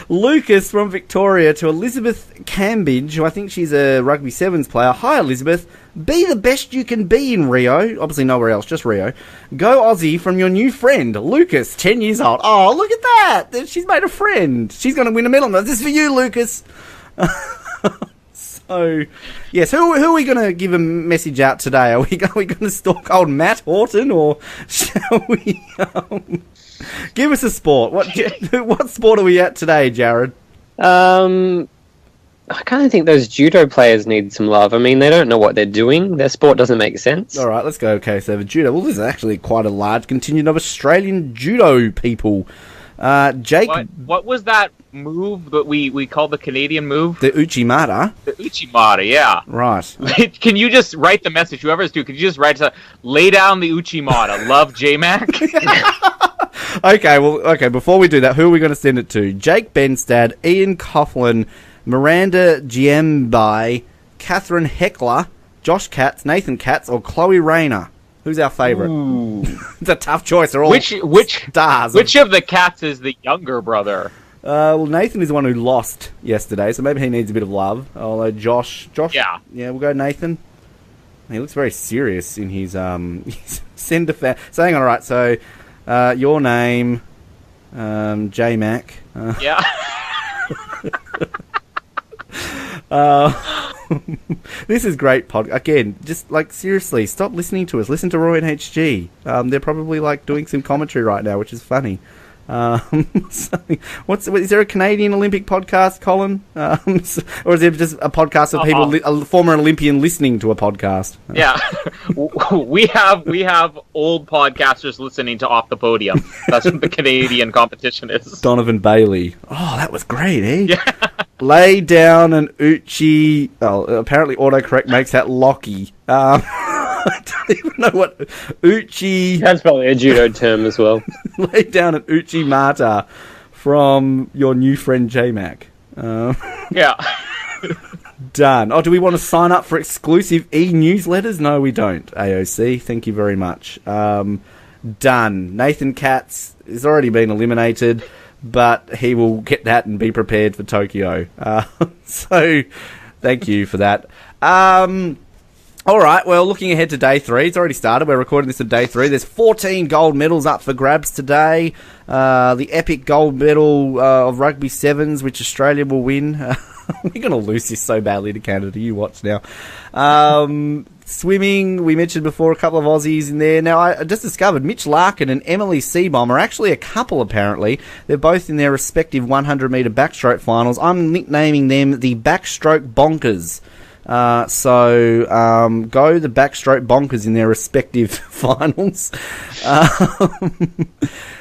Lucas from Victoria to Elizabeth Cambridge, who I think she's a rugby sevens player. Hi, Elizabeth. Be the best you can be in Rio. Obviously nowhere else, just Rio. Go Aussie from your new friend, Lucas, 10 years old. Oh, look at that. She's made a friend. She's going to win a medal. This is for you, Lucas. So, yes, who are we going to give a message out today? Are we going to stalk old Matt Horton, or shall we... Give us a sport. What sport are we at today, Jared? I kind of think those judo players need some love. I mean, they don't know what they're doing. Their sport doesn't make sense. All right, let's go case over judo. Well, this is actually quite a large contingent of Australian judo people. Jake... What was that move that we called the Canadian move? The Uchimata. The Uchimata, yeah. Right. Can you just write the message, whoever's doing, can you just write, lay down the Uchimata, love J-Mac? Okay, before we do that, who are we going to send it to? Jake Benstad, Ian Coughlin, Miranda Giambi, Catherine Heckler, Josh Katz, Nathan Katz, or Chloe Rayner? Who's our favourite? It's a tough choice. They're all stars. Which of the Cats is the younger brother? Well, Nathan is the one who lost yesterday, so maybe he needs a bit of love. Although Josh, yeah, we'll go Nathan. He looks very serious in his send fan. So hang on, all right. So your name, J Mac. Yeah. This is great again, just seriously, stop listening to us. Listen to Roy and HG. They're probably doing some commentary right now, which is funny. Is there a Canadian Olympic podcast, Colin? Or is there just a podcast of people, a former Olympian listening to a podcast? Yeah. we have old podcasters listening to Off the Podium. That's what the Canadian competition is. Donovan Bailey. Oh, that was great, eh? Yeah. Lay down an Uchi. Oh, apparently autocorrect makes that Lockie. I don't even know what Uchi... That's probably a judo term as well. Lay down an Uchimata from your new friend J-Mac. Yeah. Done. Oh, do we want to sign up for exclusive e-newsletters? No, we don't. AOC, thank you very much. Done. Nathan Katz has already been eliminated, but he will get that and be prepared for Tokyo. So, thank you for that. All right, well, looking ahead to day 3, it's already started. We're recording this on day 3. There's 14 gold medals up for grabs today. The epic gold medal of rugby sevens, which Australia will win. We're going to lose this so badly to Canada. You watch now. Swimming, we mentioned before, a couple of Aussies in there. Now, I just discovered Mitch Larkin and Emily Seabohm are actually a couple, apparently. They're both in their respective 100-metre backstroke finals. I'm nicknaming them the Backstroke Bonkers. So go the backstroke bonkers in their respective finals.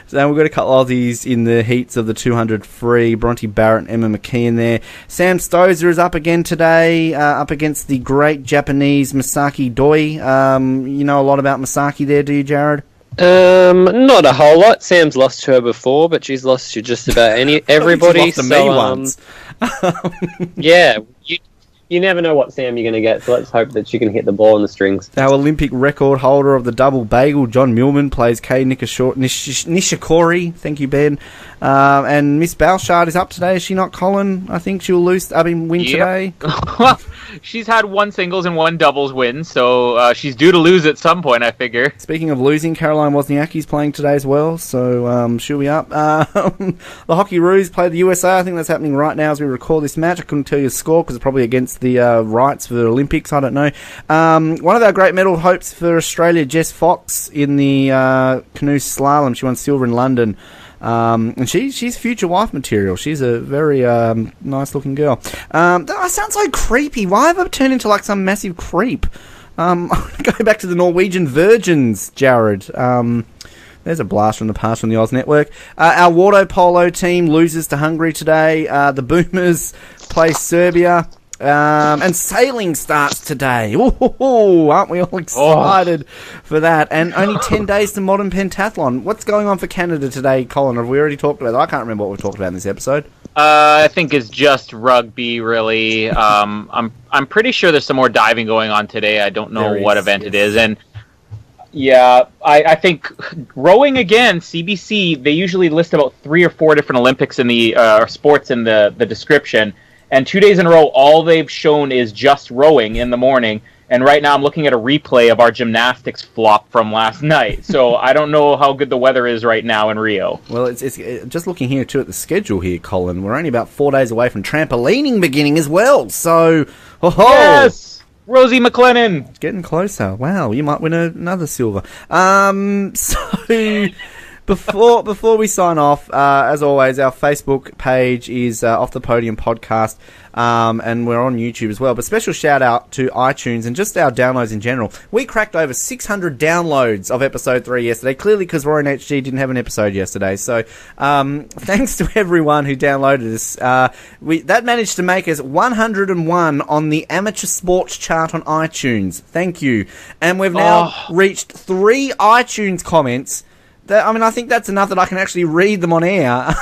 So we've got a couple of Aussies in the heats of the 200 free. Bronte Barrett and Emma McKeon there. Sam Stozer is up again today, up against the great Japanese Masaki Doi. You know a lot about Masaki there, do you, Jared? Not a whole lot. Sam's lost to her before, but she's lost to just about everybody. She's lost to me once. Yeah. You never know what Sam you're going to get, so let's hope that she can hit the ball on the strings. Our Olympic record holder of the double bagel, John Millman, plays Kay Nishikori. Thank you, Ben. And Miss Balshard is up today, is she not, Colin? I think she'll win today. She's had one singles and one doubles win, so she's due to lose at some point, I figure. Speaking of losing, Caroline Wozniacki's playing today as well, so she'll be up. The Hockey Roos play the USA. I think that's happening right now as we record this match. I couldn't tell you the score because it's probably against the rights for the Olympics. I don't know. One of our great medal hopes for Australia, Jess Fox, in the canoe slalom. She won silver in London. And she's future wife material. She's a very nice looking girl. That sounds so creepy. Why have I turned into some massive creep? Go back to the Norwegian Virgins, Jared. There's a blast from the past from the Oz Network. Our water polo team loses to Hungary today. The Boomers play Serbia. And sailing starts today. Ooh, aren't we all excited for that? And only 10 days to modern pentathlon. What's going on for Canada today, Colin? Have we already talked about that? I can't remember what we've talked about in this episode. I think it's just rugby, really. I'm pretty sure there's some more diving going on today. I don't know what event it is. And yeah, I think rowing again, CBC, they usually list about 3 or 4 different Olympics in the sports in the description. And 2 days in a row, all they've shown is just rowing in the morning. And right now I'm looking at a replay of our gymnastics flop from last night. So I don't know how good the weather is right now in Rio. Well, it's just looking here, too, at the schedule here, Colin. We're only about 4 days away from trampolining beginning as well. So, yes! Rosie McLennan! It's getting closer. Wow, you might win another silver. Before we sign off, as always, our Facebook page is Off the Podium Podcast, and we're on YouTube as well. But special shout out to iTunes and just our downloads in general. We cracked over 600 downloads of episode 3 yesterday, clearly because Roy and HG didn't have an episode yesterday. So thanks to everyone who downloaded us. That managed to make us 101 on the amateur sports chart on iTunes. Thank you. And we've now reached 3 iTunes comments. I think that's enough that I can actually read them on air.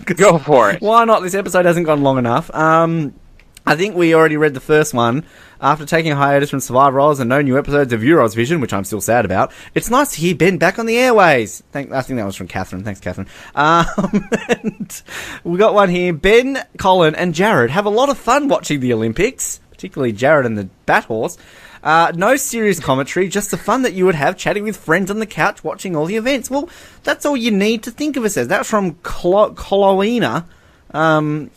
Go for it. Why not? This episode hasn't gone long enough. I think we already read the first one. After taking a hiatus from Survivor Roles and no new episodes of Euros Vision, which I'm still sad about, it's nice to hear Ben back on the airways. I think that was from Catherine. Thanks, Catherine. And we got one here. Ben, Colin, and Jared have a lot of fun watching the Olympics, particularly Jared and the Bat Horse. No serious commentary, just the fun that you would have chatting with friends on the couch watching all the events. Well, that's all you need to think of us as. That's from Coloina.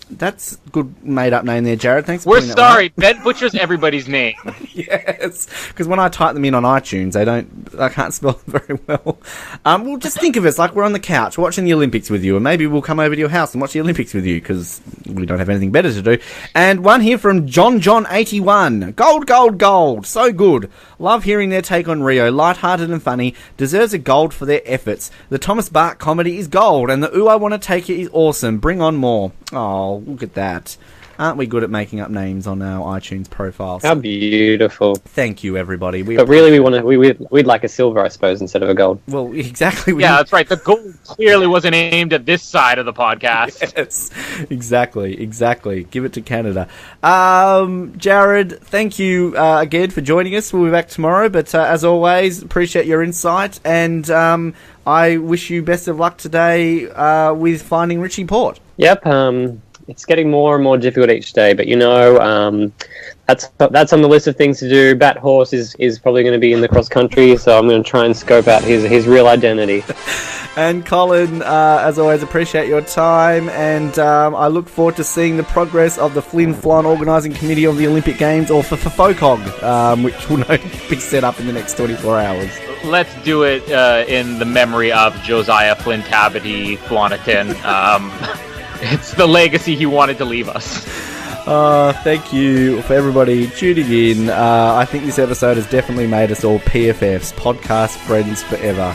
That's a good made-up name there, Jared. Thanks for We're putting that sorry. Ben butchers everybody's name. Yes, because when I type them in on iTunes, I can't spell them very well. Well, just think of us like we're on the couch watching the Olympics with you, and maybe we'll come over to your house and watch the Olympics with you, because we don't have anything better to do. And one here from John81. Gold, gold, gold. So good. Love hearing their take on Rio. Light-hearted and funny. Deserves a gold for their efforts. The Thomas Bach comedy is gold, and the Ooh, I Want to Take It is awesome. Bring on more. Oh, look at that. Aren't we good at making up names on our iTunes profiles? How beautiful. Thank you, everybody. But really, we'd like a silver, I suppose, instead of a gold. Well, exactly. Yeah, that's right. The gold clearly wasn't aimed at this side of the podcast. Yes, exactly. Give it to Canada. Jared, thank you again for joining us. We'll be back tomorrow, but as always, appreciate your insight, and I wish you best of luck today with finding Richie Porte. Yep, it's getting more and more difficult each day, but that's on the list of things to do. Bat Horse is probably going to be in the cross country, so I'm going to try and scope out his real identity. And Colin, as always, appreciate your time, and I look forward to seeing the progress of the Flin Flon Organising Committee of the Olympic Games, or for FOCOG, which will be set up in the next 24 hours. Let's do it in the memory of Josiah Flynn Tabity Flanagan. It's the legacy he wanted to leave us. Thank you for everybody tuning in. I think this episode has definitely made us all PFFs, podcast friends forever.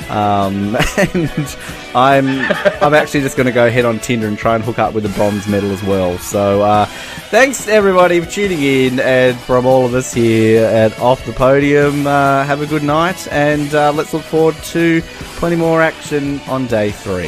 And I'm actually just going to go head on Tinder and try and hook up with a bronze medal as well. So thanks everybody for tuning in, and from all of us here at Off the Podium, have a good night, and let's look forward to plenty more action on day 3.